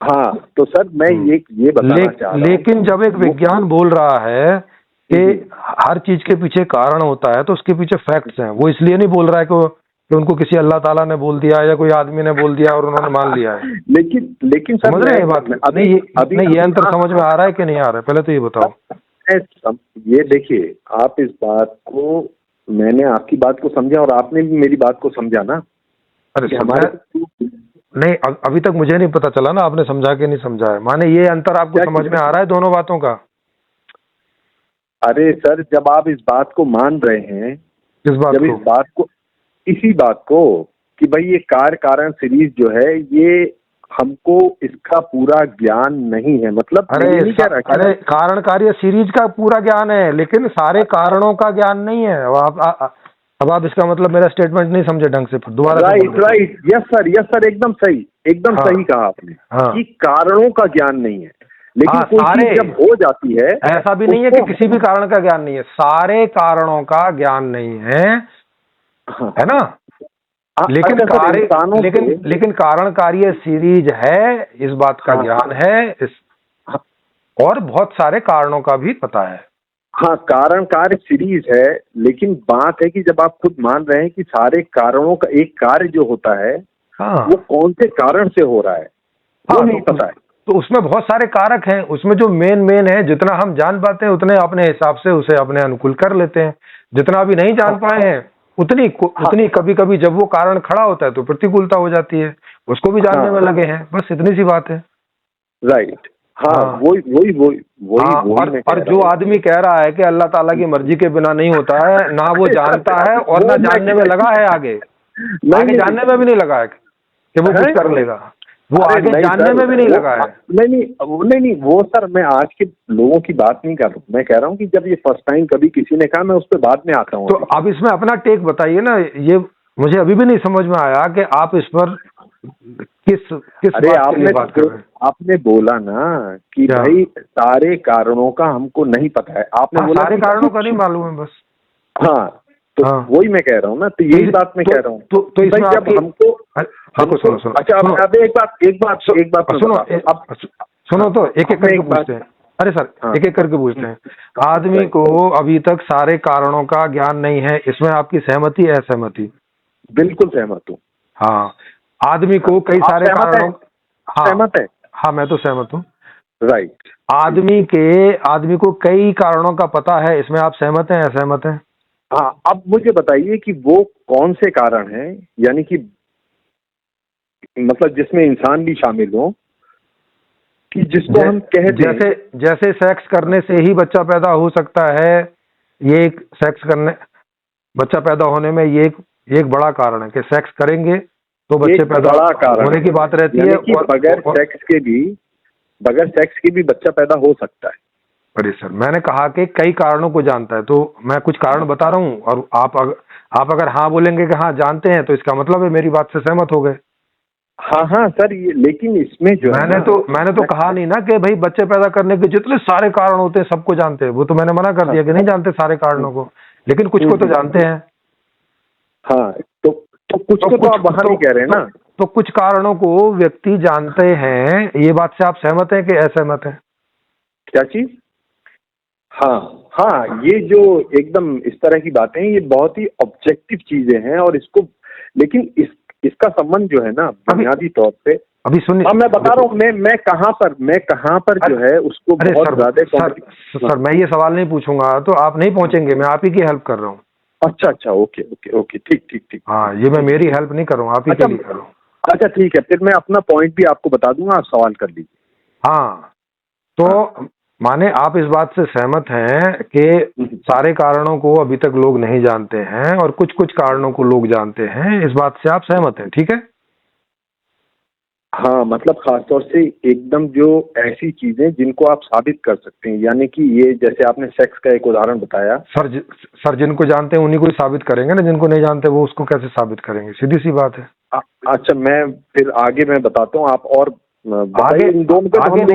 हाँ तो सर मैं ये बताना चाह रहा हूँ, लेकिन जब एक विज्ञान बोल रहा है कि हर चीज के पीछे कारण होता है तो उसके पीछे फैक्ट्स हैं। वो इसलिए नहीं बोल रहा है कि उनको किसी अल्लाह ताला ने बोल दिया या कोई आदमी ने बोल दिया और उन्होंने मान लिया है। लेकिन सर समझ रहे हैं बात? अभी ये अंतर समझ में आ रहा है कि नहीं आ रहा है, पहले तो ये बताओ। ये देखिए, आप इस बात को, मैंने आपकी बात को समझा और आपने भी मेरी बात को समझा ना। अरे नहीं, अभी तक मुझे नहीं पता चला ना आपने समझा कि नहीं समझा है। माने ये अंतर आपको समझ में आ रहा है दोनों बातों का? अरे सर, जब आप इस बात को मान रहे हैं, इसी बात को कि भाई ये कार्य कारण सीरीज जो है ये हमको इसका पूरा ज्ञान नहीं है, मतलब अरे कारण कार्य सीरीज का पूरा ज्ञान है लेकिन सारे कारणों का ज्ञान नहीं है। अब आप इसका मतलब मेरा स्टेटमेंट नहीं समझे ढंग से, दोबारा। राइट, यस सर, एकदम सही कहा आपने कि कारणों का ज्ञान नहीं है, लेकिन कोई चीज जब हो जाती है, ऐसा भी नहीं है कि किसी भी कारण का ज्ञान नहीं है, सारे कारणों का ज्ञान नहीं है, है ना? लेकिन कारण कार्य सीरीज है, इस बात का ज्ञान है, और बहुत सारे कारणों का भी पता है। हाँ, कारण कार्य सीरीज है, लेकिन बात है कि जब आप खुद मान रहे हैं कि सारे कारणों का एक कार्य जो होता है वो कौन से कारण से हो रहा है वो नहीं पता है, तो उसमें बहुत सारे कारक हैं, उसमें जो मेन है, जितना हम जान पाते हैं उतने अपने हिसाब से उसे अपने अनुकूल कर लेते हैं, जितना भी नहीं जान पाए हैं उतनी कभी कभी जब वो कारण खड़ा होता है तो प्रतिकूलता हो जाती है, उसको भी जानने में लगे हैं, बस इतनी सी बात है। राइट। वही और जो आदमी कह रहा है कि अल्लाह ताला की मर्जी के बिना नहीं होता है, ना वो जानता है और ना जानने में लगा है, आगे जानने में भी नहीं लगा है कि वो कुछ कर लेगा, वो आगे जानने में भी नहीं लगा है। नहीं, वो सर मैं आज के लोगों की बात नहीं कर रहा हूँ, मैं कह रहा हूँ कि जब ये फर्स्ट टाइम कभी किसी ने कहा, मैं उस पर बाद में आता हूँ। तो अब इसमें अपना टेक बताइए ना, ये मुझे अभी भी नहीं समझ में आया कि आप इस पर किस किस अरे बात के लिए बात कर रहे हैं? आपने बोला ना कि क्या? भाई सारे कारणों का हमको नहीं पता है, आपने बोला सारे कि कारणों का नहीं मालूम है बस। हाँ, तो हाँ। वही मैं कह रहा हूँ ना, तो यही बात मैं कह रहा हूँ। तो इसमें जब हमको सुनो सुनो अच्छा, अब एक बात सुनो तो एक एक करके पूछते हैं। अरे सर, एक एक करके पूछते हैं। आदमी को अभी तक सारे कारणों का ज्ञान नहीं है, इसमें आपकी सहमति है असहमति? बिल्कुल सहमत हूँ। हाँ, आदमी को कई सारे कारणों, सहमत है? हाँ मैं तो सहमत हूँ। राइट। आदमी को कई कारणों का पता है, इसमें आप सहमत हैं असहमत हैं? हाँ, अब मुझे बताइए कि वो कौन से कारण हैं, यानी कि मतलब जिसमें इंसान भी शामिल हो, कि जिसको हम कहते हैं जैसे सेक्स करने से ही बच्चा पैदा हो सकता है, ये एक सेक्स करने बच्चा पैदा होने में ये एक बड़ा कारण है कि सेक्स करेंगे तो बच्चे पैदा होने की बात रहती है। और बगैर सेक्स के भी बच्चा पैदा हो सकता है। अरे सर, मैंने कहा कि कई कारणों को जानता है, तो मैं कुछ कारण बता रहा हूँ और आप अगर हाँ बोलेंगे कि हाँ जानते हैं, तो इसका मतलब है मेरी बात से सहमत हो गए। हाँ सर, ये लेकिन इसमें जो मैंने तो कहा नहीं ना कि भाई बच्चे पैदा करने के जितने सारे कारण होते हैं सबको जानते हैं, वो तो मैंने मना कर दिया कि नहीं जानते सारे कारणों को, लेकिन कुछ को तो जानते हैं। हाँ, तो कुछ को तो आप बाहर नहीं कह रहे ना। तो कुछ कारणों को व्यक्ति जानते हैं, ये बात से आप सहमत हैं कि असहमत हैं? क्या चीज? हाँ, ये जो एकदम इस तरह की बातें हैं, ये बहुत ही ऑब्जेक्टिव चीजें हैं, और इसको लेकिन इसका संबंध जो है ना बुनियादी तौर पे, अभी सुनिए, अब मैं बता रहा हूँ मैं कहाँ पर जो है उसको बहुत ज्यादा। सर मैं ये सवाल नहीं पूछूंगा तो आप नहीं पहुंचेंगे, मैं आप ही की हेल्प कर रहा हूँ। अच्छा, ओके, ठीक। हाँ, ये मैं मेरी हेल्प नहीं कर रहा हूँ, आप ही के लिए कर रहा हूँ। अच्छा ठीक है, फिर मैं अपना पॉइंट भी आपको बता दूंगा, आप सवाल कर लीजिए। हाँ, तो माने आप इस बात से सहमत हैं कि सारे कारणों को अभी तक लोग नहीं जानते हैं और कुछ कारणों को लोग जानते हैं, इस बात से आप सहमत हैं, ठीक है? हाँ, मतलब खासतौर से एकदम जो ऐसी चीजें जिनको आप साबित कर सकते हैं, यानी कि ये जैसे आपने सेक्स का एक उदाहरण बताया। सर जिनको जानते हैं उन्हीं को साबित करेंगे ना, जिनको नहीं जानते वो उसको कैसे साबित करेंगे? सीधी सी बात है। अच्छा, मैं फिर आगे मैं बताता हूँ, आप और आगे नहीं,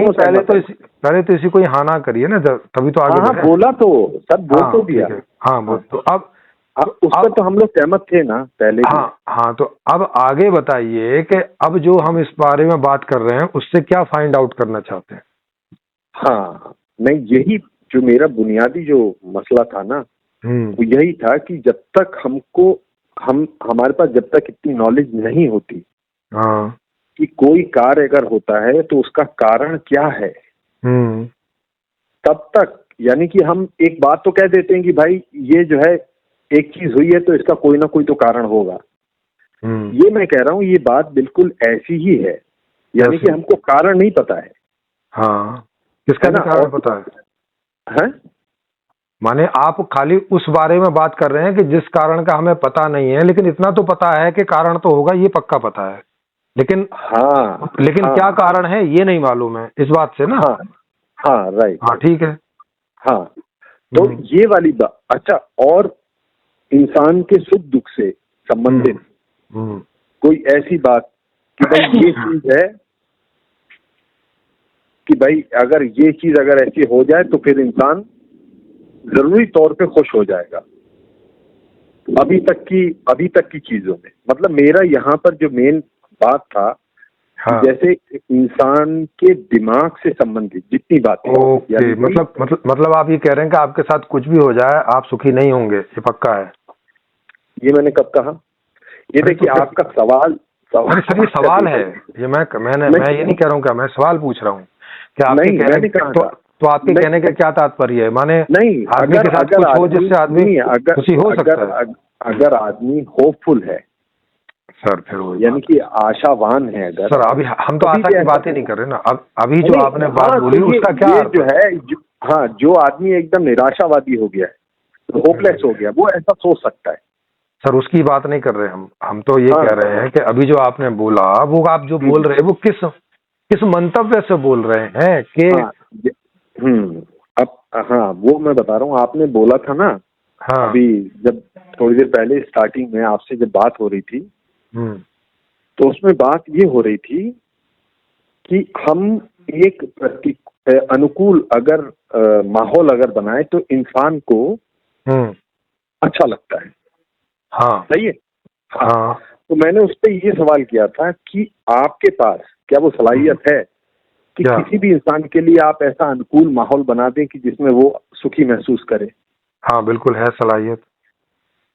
पहले तो इसी को हाँ ना करिए ना, तभी तो आगे। हाँ, बोला तो सर, बोल तो दिया। हाँ, बोल तो अब उस पर तो हम लोग सहमत थे ना पहले। हाँ, तो अब आगे बताइए कि अब जो हम इस बारे में बात कर रहे हैं उससे क्या फाइंड आउट करना चाहते हैं? हाँ, नहीं, यही जो मेरा बुनियादी जो मसला था ना, वो यही था कि जब तक हमारे पास जब तक इतनी नॉलेज नहीं होती कि कोई कार्य अगर होता है तो उसका कारण क्या है, तब तक, यानी कि हम एक बात तो कह देते हैं कि भाई ये जो है एक चीज हुई है तो इसका कोई ना कोई तो कारण होगा। ये मैं कह रहा हूँ, ये बात बिल्कुल ऐसी ही है, यानी कि हमको कारण नहीं पता है। हाँ, किसका ना कारण पता है? माने आप खाली उस बारे में बात कर रहे हैं कि जिस कारण का हमें पता नहीं है, लेकिन इतना तो पता है कि कारण तो होगा, ये पक्का पता है, लेकिन क्या कारण है ये नहीं मालूम है, इस बात से ना। हाँ, राइट। हाँ, ठीक है। हाँ, तो ये वाली बात। अच्छा, और इंसान के सुख दुख से संबंधित कोई ऐसी बात कि भाई ये चीज है कि भाई अगर ये चीज अगर ऐसी हो जाए तो फिर इंसान जरूरी तौर पे खुश हो जाएगा, अभी तक की चीजों में, मतलब मेरा यहाँ पर जो मेन बात था, जैसे इंसान के दिमाग से संबंधित जितनी बातें। ओके, मतलब आप ये कह रहे हैं कि आपके साथ कुछ भी हो जाए आप सुखी नहीं होंगे, ये पक्का है? ये मैंने कब कहा? ये देखिए, आपका सवाल सर, ये सवाल है, ये मैं ये नहीं कह रहा हूँ, क्या मैं सवाल पूछ रहा हूँ कि आपके कहने तो आपके कहने का क्या तात्पर्य है? माने नहीं, आदमी के साथ कुछ हो जिससे आदमी खुशी हो सकता है। अगर आदमी होपफुल है सर, फिर यानी कि आशावान है। अगर सर, अभी हम तो आशा की बात ही नहीं कर रहे ना, अभी जो आपने बात बोली उसका क्या जो है, जो आदमी एकदम निराशावादी हो गया है, होपलेस हो गया, वो ऐसा सोच सकता है। सर, उसकी बात नहीं कर रहे हम तो ये कह रहे हैं कि अभी जो आपने बोला, वो आप जो बोल रहे हैं वो किस मंतव्य से बोल रहे हैं कि अब वो मैं बता रहा हूँ, आपने बोला था ना अभी जब थोड़ी देर पहले स्टार्टिंग में आपसे जब बात हो रही थी तो उसमें बात ये हो रही थी कि हम एक अनुकूल अगर माहौल अगर बनाए तो इंसान को अच्छा लगता है। हाँ सही है। हाँ। तो मैंने उस पर ये सवाल किया था कि आपके पास क्या वो सलाहियत है कि क्या? किसी भी इंसान के लिए आप ऐसा अनुकूल माहौल बना दें कि जिसमें वो सुखी महसूस करे? हाँ बिल्कुल है सलाहियत।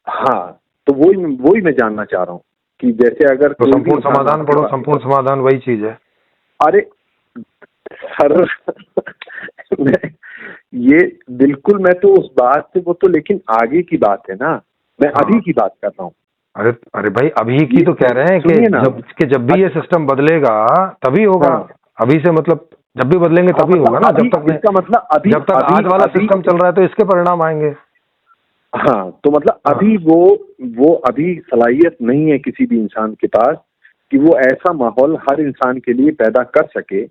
हाँ, तो वही मैं जानना चाह रहा हूँ कि जैसे अगर तो संपूर्ण समाधान पढ़ो, संपूर्ण समाधान वही चीज है। अरे सर ये बिल्कुल, मैं तो उस बात से, वो तो लेकिन आगे की बात है ना, मैं अभी की बात कर रहा हूँ। अरे अरे भाई अभी की तो कह रहे हैं कि जब भी ये सिस्टम बदलेगा तभी होगा। अभी से मतलब जब भी बदलेंगे तभी होगा ना। जब तक इसका मतलब अभी, जब तक आज वाला सिस्टम चल रहा है तो इसके परिणाम आएंगे। हाँ, तो मतलब अभी वो अभी सलाहियत नहीं है किसी भी इंसान के पास कि वो ऐसा माहौल हर इंसान के लिए पैदा कर सके।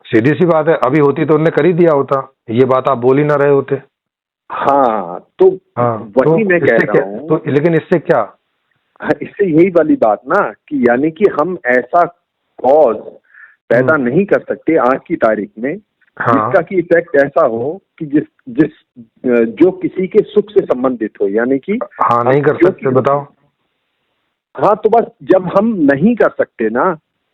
सीधी सी बात है, अभी होती तो उन्होंने कर ही दिया होता, ये बात आप बोल ही ना रहे होते। हाँ, तो वही मैं कह रहा हूँ। तो लेकिन इससे क्या? इससे यही वाली बात ना कि यानी कि हम ऐसा कॉज पैदा नहीं कर सकते आज की तारीख में जिसका कि इफेक्ट ऐसा हो कि जो किसी के सुख से संबंधित हो, यानी कि हाँ नहीं कर सकते, बताओ। हाँ, तो बस जब हम नहीं कर सकते ना,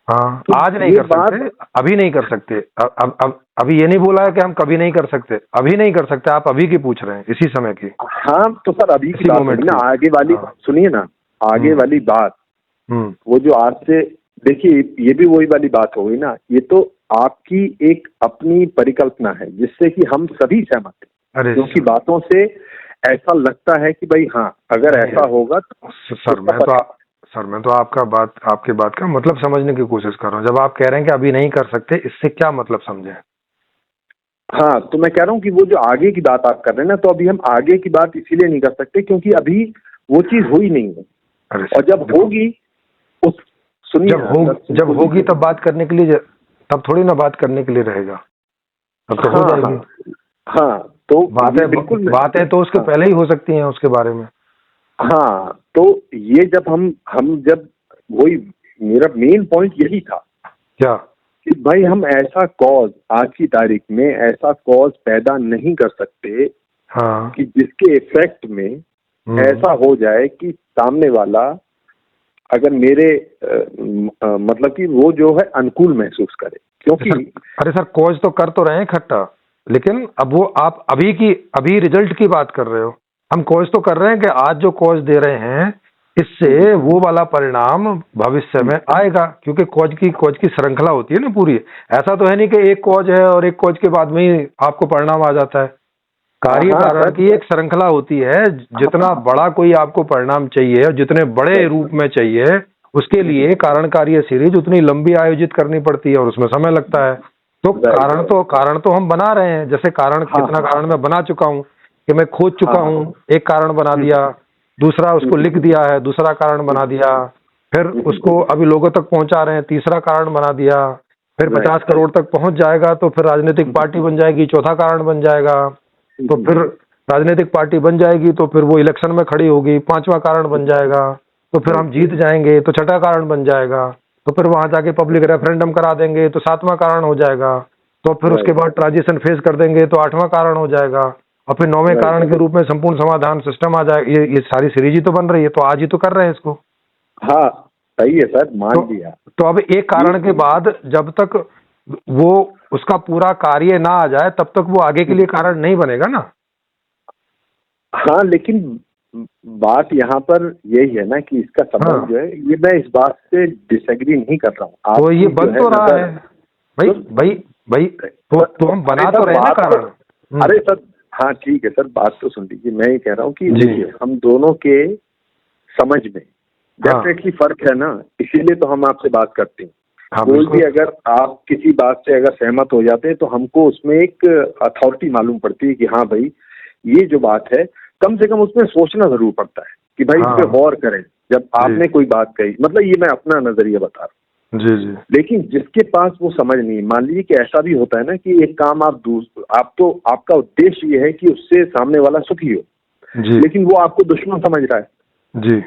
हाँ तो आज नहीं कर सकते, अभी नहीं कर सकते। अब अभी ये नहीं बोला है कि हम कभी नहीं कर सकते, अभी नहीं कर सकते। आप अभी की पूछ रहे हैं, इसी समय की। हाँ, तो सर अभी की बात है ना, आगे वाली सुनिए ना, आगे वाली बात वो जो आज से, देखिए ये भी वही वाली बात हो गई ना, ये तो आपकी एक अपनी परिकल्पना है जिससे कि हम सभी सहमत हैं, क्योंकि बातों से ऐसा लगता है कि भाई हाँ अगर ऐसा होगा तो सर मैं तो आपके बात का मतलब समझने की कोशिश कर रहा हूँ। जब आप कह रहे हैं कि अभी नहीं कर सकते, इससे क्या मतलब समझे? हाँ, तो मैं कह रहा हूँ कि वो जो आगे की बात आप कर रहे हैं ना, तो अभी हम आगे की बात इसीलिए नहीं कर सकते क्योंकि अभी वो चीज हुई नहीं है। और जब होगी, जब होगी तब बात करने के लिए, तब थोड़ी ना बात करने के लिए रहेगा, तब तो हो जाएगी। हाँ, तो बातें तो उसके पहले ही हो सकती हैं उसके बारे में। हाँ, तो ये जब हम जब वही मेरा मेन पॉइंट यही था क्या कि भाई हम ऐसा कॉज आज की तारीख में ऐसा कॉज पैदा नहीं कर सकते हाँ कि जिसके इफेक्ट में ऐसा हो जाए कि सामने वाला अगर मेरे मतलब कि वो जो है अनुकूल महसूस करे, क्योंकि अरे सर कॉज तो कर तो रहे हैं इकट्ठा, लेकिन अब वो आप अभी रिजल्ट की बात कर रहे हो। हम कॉज तो कर रहे हैं कि आज जो कॉज दे रहे हैं इससे वो वाला परिणाम भविष्य में आएगा, क्योंकि कॉज की श्रृंखला होती है ना पूरी। ऐसा तो है नहीं कि एक कॉज है और एक कॉज के बाद में ही आपको परिणाम आ जाता है। कार्य कारण की एक श्रृंखला होती है। जितना बड़ा कोई आपको परिणाम चाहिए और जितने बड़े रूप में चाहिए, उसके लिए कारण कार्य सीरीज उतनी लंबी आयोजित करनी पड़ती है और उसमें समय लगता है। तो कारण तो हम बना रहे हैं। जैसे कितना कारण मैं बना चुका हूँ कि मैं खोज चुका हूँ, एक कारण बना दिया, दूसरा उसको लिख दिया है, दूसरा कारण बना दिया, फिर उसको अभी लोगों तक पहुंचा रहे हैं, तीसरा कारण बना दिया, फिर 50 करोड़ तक पहुंच जाएगा तो फिर राजनीतिक पार्टी बन जाएगी, चौथा कारण बन जाएगा, तो फिर राजनीतिक पार्टी बन जाएगी तो फिर वो इलेक्शन में खड़ी होगी, पांचवा कारण बन जाएगा, तो फिर हम जीत जाएंगे तो छठा कारण बन जाएगा, तो फिर वहां जाके पब्लिक रेफरेंडम करा देंगे तो सातवां कारण हो जाएगा, तो फिर उसके बाद ट्रांजिशन फेस कर देंगे तो आठवां कारण हो जाएगा, और फिर 9वें कारण के रूप में संपूर्ण समाधान सिस्टम आ जाएगा। ये सारी सीरीज ही तो बन रही है, तो आज ही तो कर रहे हैं इसको। हाँ सही है सर, मान लिया। तो अब एक कारण के बाद जब तक वो उसका पूरा कार्य ना आ जाए तब तक वो आगे के लिए कारण नहीं बनेगा ना। हाँ, लेकिन बात यहाँ पर यही है ना कि इसका संबंध जो है, ये मैं इस बात से डिसएग्री नहीं कर रहा हूँ। तो ये बन तो रहा है भाई तो हम बना तो रहे हैं कारण। अरे सर, हाँ ठीक है सर, बात तो सुन लीजिए। मैं ये कह रहा हूँ कि देखिए हम दोनों के समझ में डेफिनेटली फर्क है ना, इसीलिए तो हम आपसे बात करते हैं। कोई भी अगर आप किसी बात से अगर सहमत हो जाते हैं तो हमको उसमें एक अथॉरिटी मालूम पड़ती है कि हाँ भाई ये जो बात है, कम से कम उसमें सोचना जरूर पड़ता है कि भाई इस पे गौर करें जब आपने कोई बात कही। मतलब ये मैं अपना नजरिया बता रहा हूँ। जी। लेकिन जिसके पास वो समझ नहीं, मान लीजिए कि ऐसा भी होता है ना कि एक काम आपका उद्देश्य ये है कि उससे सामने वाला सुखी हो, लेकिन वो आपको दुश्मन समझ रहा है। जी।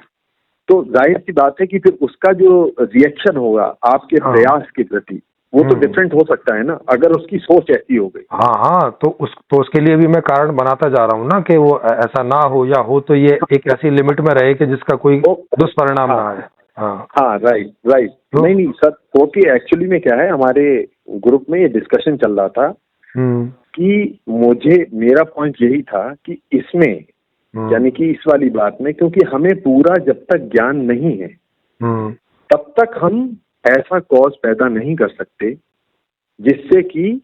तो जाहिर सी बात है कि फिर उसका जो रिएक्शन होगा आपके प्रयास के प्रति वो तो डिफरेंट हो सकता है ना, अगर उसकी सोच ऐसी हो गई। हाँ, तो उसके लिए भी मैं कारण बनाता जा रहा हूँ ना कि वो ऐसा ना हो, या हो तो ये एक ऐसी लिमिट में रहे कि जिसका कोई दुष्परिणाम ना आए। हाँ, राइट। नहीं सर, क्योंकि एक्चुअली में क्या है, हमारे ग्रुप में ये डिस्कशन चल रहा था कि मेरा पॉइंट यही था कि इसमें यानी कि इस वाली बात में, क्योंकि हमें पूरा जब तक ज्ञान नहीं है तब तक हम ऐसा कॉज पैदा नहीं कर सकते जिससे कि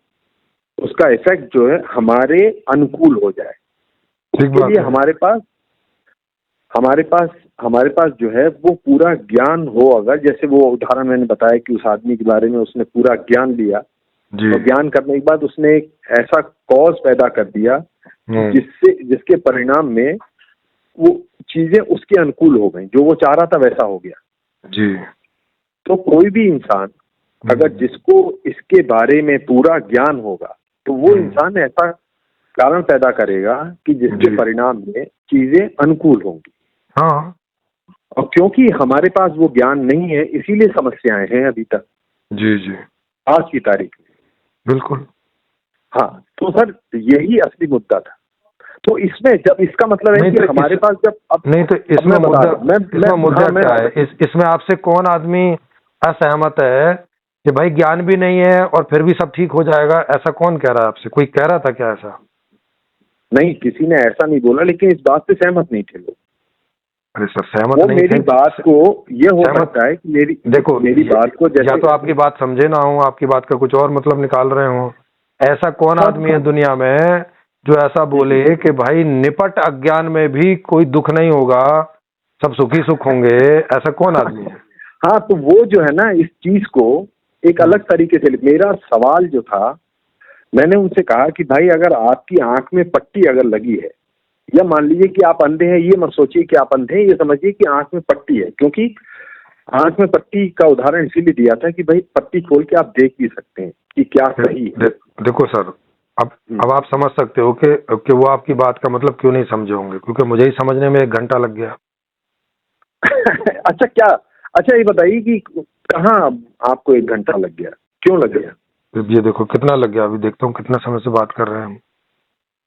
उसका इफेक्ट जो है हमारे अनुकूल हो जाए। इसके लिए हमारे पास जो है वो पूरा ज्ञान हो। अगर जैसे वो उदाहरण मैंने बताया कि उस आदमी के बारे में उसने पूरा ज्ञान लिया, तो ज्ञान करने के बाद उसने एक ऐसा कॉज पैदा कर दिया जिसके परिणाम में वो चीजें उसके अनुकूल हो गई, जो वो चाह रहा था वैसा हो गया जी। तो कोई भी इंसान अगर जिसको इसके बारे में पूरा ज्ञान होगा तो वो इंसान ऐसा कारण पैदा करेगा कि जिसके परिणाम में चीजें अनुकूल होंगी। हाँ, और क्योंकि हमारे पास वो ज्ञान नहीं है इसीलिए समस्याएं हैं अभी तक जी आज की तारीख में। बिल्कुल। हाँ, तो सर यही असली मुद्दा था। तो इसमें जब इसका मतलब है कि हमारे पास जब नहीं, तो इसमें मुद्दा क्या है? इसमें आपसे कौन आदमी असहमत है कि भाई ज्ञान भी नहीं है और फिर भी सब ठीक हो जाएगा? ऐसा कौन कह रहा है आपसे? कोई कह रहा था क्या ऐसा? नहीं, किसी ने ऐसा नहीं बोला, लेकिन इस बात से सहमत नहीं थे लोग। अरे सर, सहमत नहीं मेरी बात को ये हो सकता है कि मेरी बात को जैसे, या तो आपकी बात समझे ना हो, आपकी बात का कुछ और मतलब निकाल रहे हो। ऐसा कौन आदमी है दुनिया में जो ऐसा बोले कि भाई निपट अज्ञान में भी कोई दुख नहीं होगा, सब सुखी सुख होंगे? ऐसा कौन आदमी है? हाँ, तो वो जो है ना इस चीज को एक अलग तरीके से, मेरा सवाल जो था, मैंने उनसे कहा कि भाई अगर आपकी आंख में पट्टी अगर लगी है, या मान लीजिए कि आप अंधे हैं, ये मत सोचिए कि आप अंधे हैं, ये समझिए कि आंख में पट्टी है। क्योंकि आंख में पट्टी का उदाहरण इसीलिए दिया था कि भाई पट्टी खोल के आप देख भी सकते हैं कि क्या सही है। देखो सर, अब आप समझ सकते हो कि वो आपकी बात का मतलब क्यों नहीं समझे होंगे, क्योंकि मुझे ही समझने में 1 घंटा लग गया। अच्छा, ये बताइए कि कहाँ आपको 1 घंटा लग गया, क्यों लग गया? ये देखो कितना लग गया, अभी देखता हूँ कितना समय से बात कर रहे हैं हम।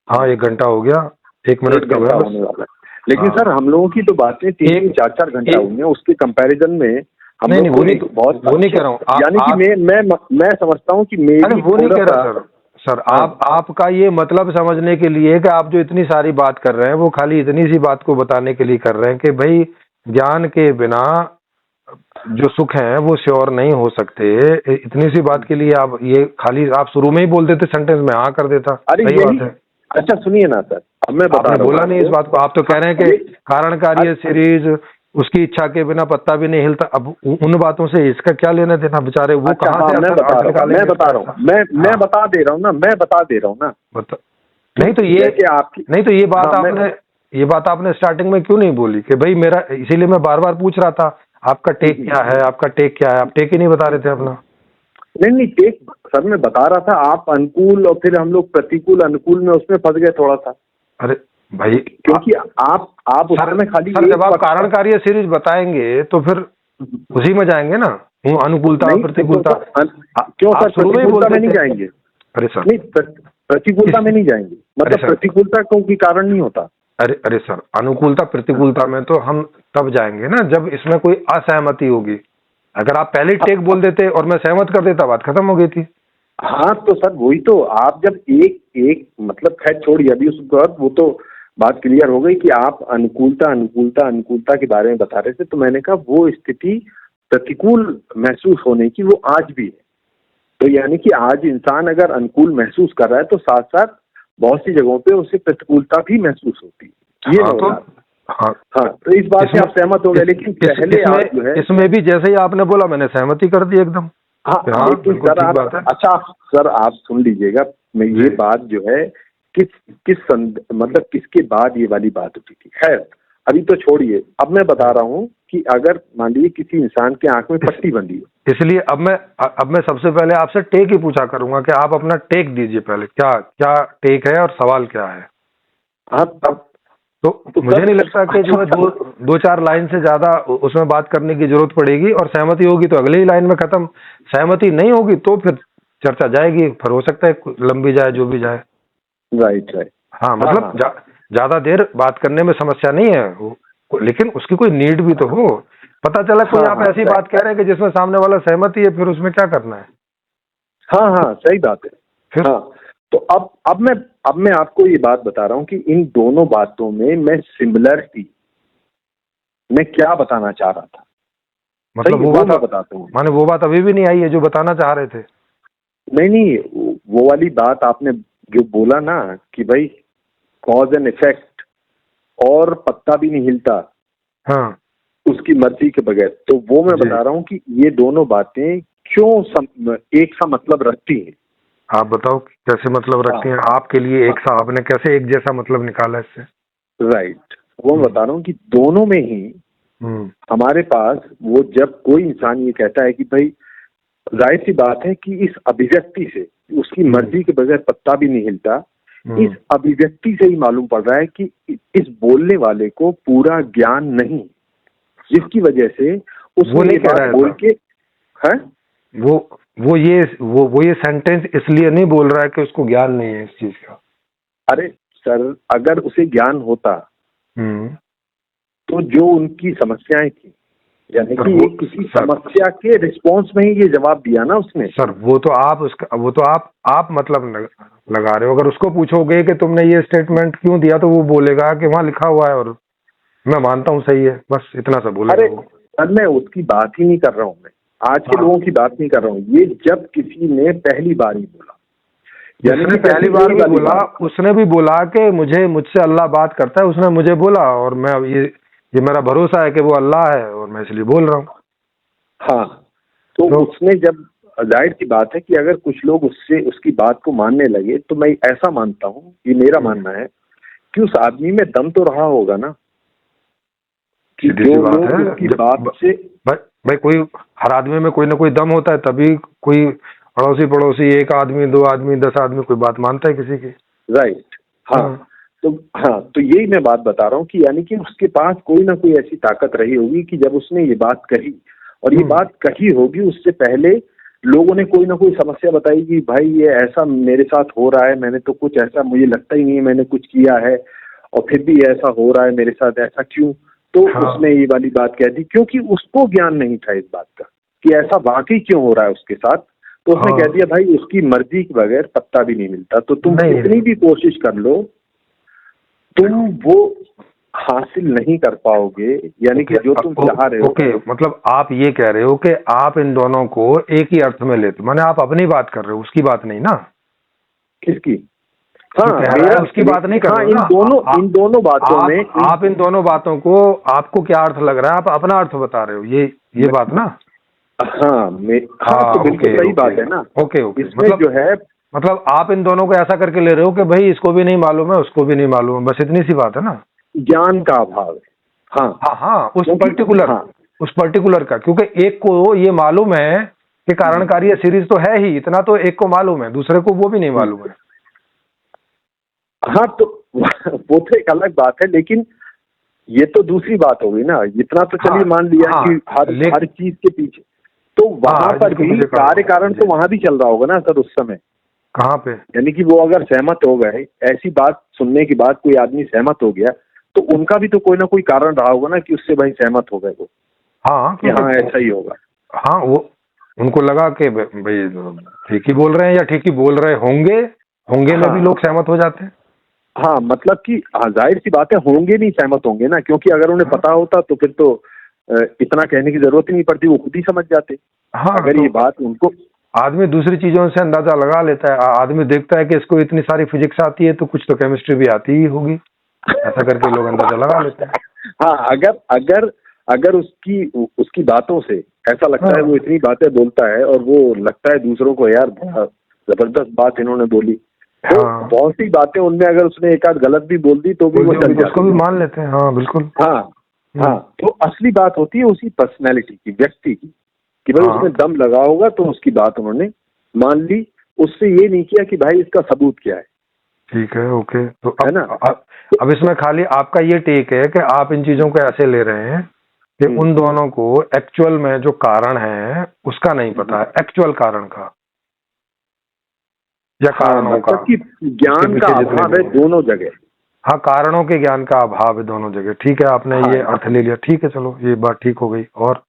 हाँ, 1 घंटा हो गया, 1 मिनट का होने वाला। लेकिन सर हम लोगों की तो बातें 3-4 घंटा हुई हैं, उसके कंपैरिजन में हम लोग वो नहीं कह रहा हूँ, यानी कि मैं समझता हूँ कि मेरी वो नहीं कह रहा सर। आपका ये मतलब समझने के लिए कि आप जो इतनी सारी बात कर रहे हैं वो खाली इतनी सी बात को बताने के लिए कर रहे हैं कि भाई ज्ञान के बिना जो सुख है वो श्योर नहीं हो सकते। इतनी सी बात के लिए आप ये खाली आप शुरू में ही बोल देते सेंटेंस में हाँ कर देता। सही बात है। अच्छा सुनिए ना सर, अब मैं बता रहा हूं, बोला नहीं इस बात को। आप तो कह रहे हैं कि कारण कार्य सीरीज उसकी इच्छा के बिना पत्ता भी नहीं हिलता। अब उन बातों से इसका क्या लेना देना? बेचारे वो कहाँ से? मैं बता रहा हूँ, मैं बता दे रहा हूँ ना। नहीं तो ये बात आपने स्टार्टिंग में क्यों नहीं बोली कि भाई मेरा, इसीलिए मैं बार बार पूछ रहा था आपका टेक क्या है, आपका टेक क्या है? आप टेक ही नहीं बता रहे थे अपना। नहीं टेक सर मैं बता रहा था, आप अनुकूल और फिर हम लोग प्रतिकूल अनुकूल में उसमें फंस गए थोड़ा सा। अरे भाई, क्योंकि आप उसमें खाली सर जब आप कारण कार्य सीरीज बताएंगे तो फिर उसी में जाएंगे ना, अनुकूलता प्रतिकूलता। क्यों सर प्रतिकूलता में नहीं जाएंगे? अरे सर नहीं, प्रतिकूलता में नहीं जाएंगे, मतलब प्रतिकूलता क्योंकि कारण नहीं होता। अरे सर, अनुकूलता प्रतिकूलता में तो हम तब जाएंगे ना जब इसमें कोई असहमति होगी। अगर आप पहले टेक बोल देते और मैं सहमत कर देता, बात खत्म हो गई थी। हाँ तो सर वही तो, आप जब एक मतलब खैर छोड़िए अभी उस बात, वो तो बात क्लियर हो गई कि आप अनुकूलता के बारे में बता रहे थे। तो मैंने कहा वो स्थिति प्रतिकूल महसूस होने की वो आज भी है। तो यानी कि आज इंसान अगर अनुकूल महसूस कर रहा है तो साथ साथ बहुत सी जगहों पे उसे प्रतिकूलता भी महसूस होती है। ये हाँ, तो इस बात से आप सहमत हो गए। लेकिन पहले आप जो है इसमें भी जैसे ही आपने बोला मैंने सहमति कर दी एकदम। हाँ, लेकिन सर आप सुन लीजिएगा, मैं ये बात जो है मतलब किसके बाद ये वाली बात उठी थी। खैर अभी तो छोड़िए, अब मैं बता रहा हूँ कि अगर मान लीजिए किसी इंसान के आंख में पट्टी बंधी हो, इसलिए अब मैं सबसे पहले आपसे टेक ही पूछा करूंगा कि आप अपना टेक दीजिए पहले, क्या टेक है और सवाल क्या है? हाँ, तो मुझे नहीं लगता कि जो है दो चार लाइन से ज्यादा उसमें बात करने की जरूरत पड़ेगी, और सहमति होगी तो अगली लाइन में खत्म, सहमति नहीं होगी तो फिर चर्चा जाएगी, फिर हो सकता है लंबी जाए, जो भी जाए। Right right. हाँ मतलब ज्यादा देर बात करने में समस्या नहीं है, लेकिन उसकी कोई नीड भी तो हो। पता चला कोई आप ऐसी बात कह रहे हैं कि जिसमें सामने वाला सहमति है, फिर उसमें क्या करना है। हाँ हाँ सही बात है। फिर हाँ तो अब मैं आपको ये बात बता रहा हूँ कि इन दोनों बातों में मैं सिमिलरिटी मैं क्या बताना चाह रहा था। मतलब वो बात बताता हूँ, माने वो बात अभी भी नहीं आई है जो बताना चाह रहे थे। नहीं, वो वाली बात आपने जो बोला ना कि भाई कॉज एंड इफेक्ट और पत्ता भी नहीं हिलता, हाँ, उसकी मर्जी के बगैर, तो वो मैं बता रहा हूँ कि ये दोनों बातें क्यों एक सा मतलब रखती हैं। आप बताओ कैसे मतलब रखती हैं आपके लिए एक सा, आपने कैसे एक जैसा मतलब निकाला इससे। राइट, वो मैं बता रहा हूँ कि दोनों में ही हमारे पास वो जब कोई इंसान ये कहता है कि भाई जाहिर सी बात है कि इस अभिव्यक्ति से, उसकी मर्जी के बगैर पत्ता भी नहीं हिलता, इस अभिव्यक्ति से ही मालूम पड़ रहा है कि इस बोलने वाले को पूरा ज्ञान नहीं, जिसकी वजह से उसने ये बात बोल के है वो ये सेंटेंस इसलिए नहीं बोल रहा है कि उसको ज्ञान नहीं है इस चीज का। अरे सर, अगर उसे ज्ञान होता तो जो उनकी समस्याएं थी, यानी कि किसी समस्या के रिस्पॉन्स में ही ये जवाब दिया ना उसने। सर वो तो आप मतलब लगा रहे हो। अगर उसको पूछोगे कि तुमने ये स्टेटमेंट क्यों दिया, तो वो बोलेगा कि वहां लिखा हुआ है और मैं मानता हूँ सही है, बस इतना सा बोलेगा। अरे सर मैं उसकी बात ही नहीं कर रहा हूँ, मैं आज के लोगों की बात नहीं कर रहा हूँ। ये जब किसी ने पहली बार ही बोला, यानी कि पहली बार भी बोला, उसने भी बोला कि मुझसे अल्लाह बात करता है, उसने मुझे बोला और मैं ये मेरा भरोसा है कि वो अल्लाह है और मैं इसलिए बोल रहा हूँ। हाँ तो उसने जब, जाहिर सी बात है कि अगर कुछ लोग उसकी बात को मानने लगे, तो मैं ऐसा मानता हूँ, ये मेरा मानना है कि उस आदमी में दम तो रहा होगा ना, कि जो लोग उसकी बात से भाई कोई हर आदमी में कोई ना कोई दम होता है, तभी कोई अड़ोसी पड़ोसी, एक आदमी, दो आदमी, 10 आदमी कोई बात मानता है किसी की। राइट। हाँ तो यही मैं बात बता रहा हूँ कि यानी कि उसके पास कोई ना कोई ऐसी ताकत रही होगी कि जब उसने ये बात कही, और ये बात कही होगी उससे पहले लोगों ने कोई ना कोई समस्या बताई कि भाई ये ऐसा मेरे साथ हो रहा है, मैंने तो कुछ ऐसा, मुझे लगता ही नहीं है मैंने कुछ किया है, और फिर भी ऐसा हो रहा है मेरे साथ, ऐसा क्यों। तो उसने ये वाली बात कह दी, क्योंकि उसको ज्ञान नहीं था इस बात का कि ऐसा वाकई क्यों हो रहा है उसके साथ। तो उसने कह दिया भाई उसकी मर्जी के बगैर पत्ता भी नहीं मिलता, तो तुम कितनी भी कोशिश कर लो, तुम वो हासिल नहीं कर पाओगे, यानी कि जो तुम चाह रहे हो। ओके, मतलब आप ये कह रहे हो कि आप इन दोनों को एक ही अर्थ में लेते, माने आप अपनी बात कर रहे हो, उसकी बात नहीं ना। किसकी? हाँ मेरा उसकी बात नहीं कर रहे हो। इन दोनों बातों में आप इन दोनों बातों को, आपको क्या अर्थ लग रहा है, आप अपना अर्थ बता रहे हो, ये बात ना। हाँ तो बिल्कुल सही बात है ना। ओके इसमें जो है, मतलब आप इन दोनों को ऐसा करके ले रहे हो कि भाई इसको भी नहीं मालूम है, उसको भी नहीं मालूम है, बस इतनी सी बात है ना। ज्ञान का अभाव है। हाँ उस पर्टिकुलर का, क्योंकि एक को ये मालूम है कि कारणकारी सीरीज तो है ही, इतना तो एक को मालूम है, दूसरे को वो भी नहीं मालूम है। हाँ तो वो तो एक अलग बात है, लेकिन ये तो दूसरी बात हो गई ना। इतना तो चलिए मान लिया कि हर चीज के पीछे तो वहां पर भी कार्य कारण तो वहां भी चल रहा होगा ना सर उस समय। कहाँ पे? यानी कि वो अगर सहमत हो गए, ऐसी बात सुनने के बाद कोई आदमी सहमत हो गया, तो उनका भी तो कोई ना कोई कारण रहा होगा ना कि उससे भाई सहमत हो गए वो। हाँ ऐसा ही होगा। हाँ वो उनको लगा कि भाई ठीक ही बोल रहे हैं या ठीक ही बोल रहे होंगे में भी लोग सहमत हो जाते हैं। हाँ मतलब कि जाहिर सी बात है, होंगे नहीं सहमत होंगे ना, क्योंकि अगर उन्हें पता होता तो फिर तो इतना कहने की जरूरत ही नहीं पड़ती, वो खुद ही समझ जाते। अगर तो ये बात उनको, आदमी दूसरी चीजों से अंदाजा लगा लेता है, आदमी देखता है कि इसको इतनी सारी फिजिक्स आती है तो कुछ तो केमिस्ट्री भी आती ही होगी, ऐसा करके लोग अंदाजा लगा लेते हैं। हाँ अगर उसकी बातों से ऐसा लगता है वो इतनी बातें बोलता है, और वो लगता है दूसरों को यार जबरदस्त बात इन्होंने बोली, तो बहुत सी बातें उनमें अगर उसने एक आध गलत भी बोल दी तो भी वो चल जाता है, उसको भी मान लेते हैं। हाँ बिल्कुल। हाँ तो असली बात होती है उसी पर्सनैलिटी की, व्यक्ति की, कि भाई उसमें दम लगा होगा तो उसकी बात उन्होंने मान ली, उससे ये नहीं किया कि भाई इसका सबूत क्या है। ठीक है, ओके। तो है ना? अब इसमें खाली आपका ये टेक है कि आप इन चीजों को ऐसे ले रहे हैं कि उन दोनों को एक्चुअल में जो कारण है उसका नहीं पता है, एक्चुअल कारण का या कारणों का, कि ज्ञान का अभाव है दोनों जगह। हाँ, कारणों के ज्ञान का अभाव है दोनों जगह। ठीक है, आपने ये अर्थ ले लिया, ठीक है, चलो ये बात ठीक हो गई। और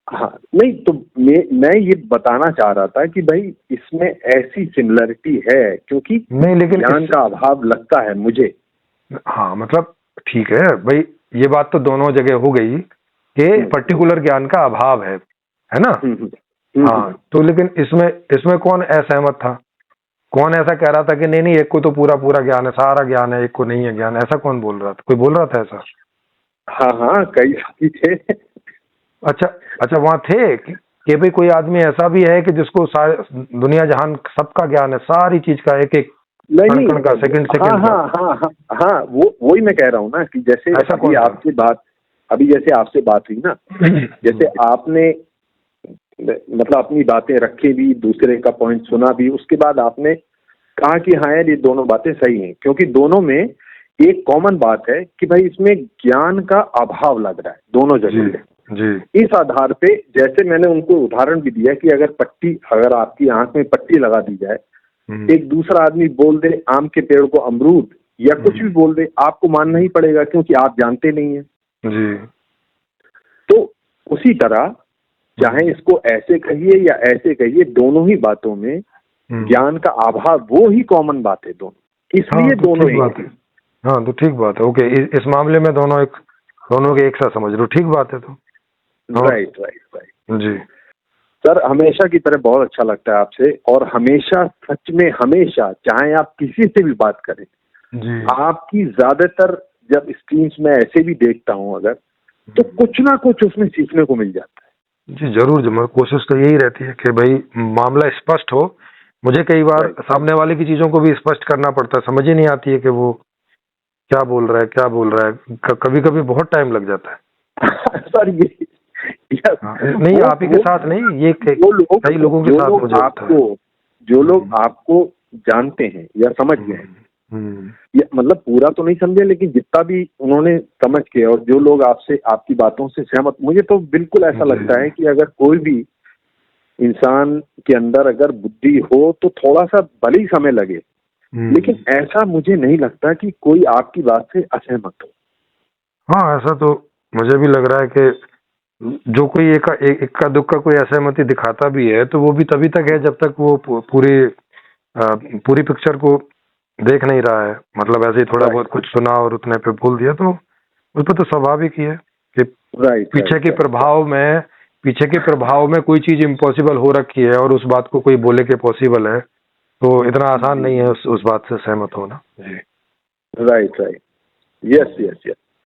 हाँ, नहीं तो मैं ये बताना चाह रहा था कि भाई इसमें ऐसी सिमिलरिटी है क्योंकि नहीं, लेकिन ज्ञान का अभाव लगता है मुझे। हाँ, मतलब ठीक है भाई, ये बात तो दोनों जगह हो गई कि पर्टिकुलर ज्ञान का अभाव है ना? हाँ, तो लेकिन इसमें कौन असहमत था? कौन ऐसा कह रहा था कि नहीं एक को तो पूरा ज्ञान है, सारा ज्ञान है, एक को नहीं है ज्ञान? ऐसा कौन बोल रहा था? कोई बोल रहा था ऐसा? हाँ, कई साथी थे। अच्छा, वहाँ थे कि भाई कोई आदमी ऐसा भी है कि जिसको दुनिया जहान सबका ज्ञान है, सारी चीज का, एक एक कण का, सेकंड हाँ, वही मैं कह रहा हूँ ना कि जैसे अभी जैसे आपसे बात हुई ना, जैसे आपने मतलब अपनी बातें रखी भी, दूसरे का पॉइंट सुना भी, उसके बाद आपने कहा कि हाँ यार ये दोनों बातें सही हैं, क्योंकि दोनों में एक कॉमन बात है कि भाई इसमें ज्ञान का अभाव लग रहा है दोनों जगह। जी। इस आधार पे जैसे मैंने उनको उदाहरण भी दिया कि अगर आपकी आंख में पट्टी लगा दी जाए, एक दूसरा आदमी बोल दे आम के पेड़ को अमरूद या कुछ भी बोल दे, आपको मानना ही पड़ेगा क्योंकि आप जानते नहीं है। जी। तो उसी तरह चाहे इसको ऐसे कहिए या ऐसे कहिए, दोनों ही बातों में ज्ञान का अभाव वो ही कॉमन बात है दोनों, इसलिए तो दोनों ही बात है। हाँ, तो ठीक बात है, ओके। इस मामले में दोनों के एक साथ समझ लो, ठीक बात है। तो राइट जी सर, हमेशा की तरह बहुत अच्छा लगता है आपसे, और हमेशा सच में हमेशा चाहे आप किसी से भी बात करें जी, आपकी ज्यादातर जब स्क्रीन्स में ऐसे भी देखता हूँ अगर, तो कुछ ना कुछ उसमें सीखने को मिल जाता है। जी जरूर, कोशिश तो यही रहती है कि भाई मामला स्पष्ट हो। मुझे कई बार सामने वाले की चीजों को भी स्पष्ट करना पड़ता है, समझ ही नहीं आती है कि वो क्या बोल रहा है। कभी कभी बहुत टाइम लग जाता है। सर ये नहीं, आप ही के साथ नहीं, ये कई लोगों के साथ मुझे जो लोग आपको जानते हैं या समझ गए, मतलब पूरा तो नहीं समझे लेकिन जितना भी उन्होंने समझ के, और जो लोग आपसे आपकी बातों से सहमत, मुझे तो बिल्कुल ऐसा लगता है कि अगर कोई भी इंसान के अंदर अगर बुद्धि हो तो थोड़ा सा भले ही समय लगे, लेकिन ऐसा मुझे नहीं लगता कि कोई आपकी बात से असहमत हो। हाँ, ऐसा तो मुझे भी लग रहा है कि जो कोई एक का दुख का कोई असहमति दिखाता भी है तो वो भी तभी तक है जब तक वो पूरी पिक्चर को देख नहीं रहा है। मतलब ऐसे ही थोड़ा बहुत कुछ सुना और उतने पे बोल दिया, तो उस पर तो स्वाभाविक ही है कि पीछे के प्रभाव में कोई चीज इम्पॉसिबल हो रखी है और उस बात को कोई बोले के पॉसिबल है, तो इतना आसान नहीं है उस बात से सहमत होना। जी राइट, यस।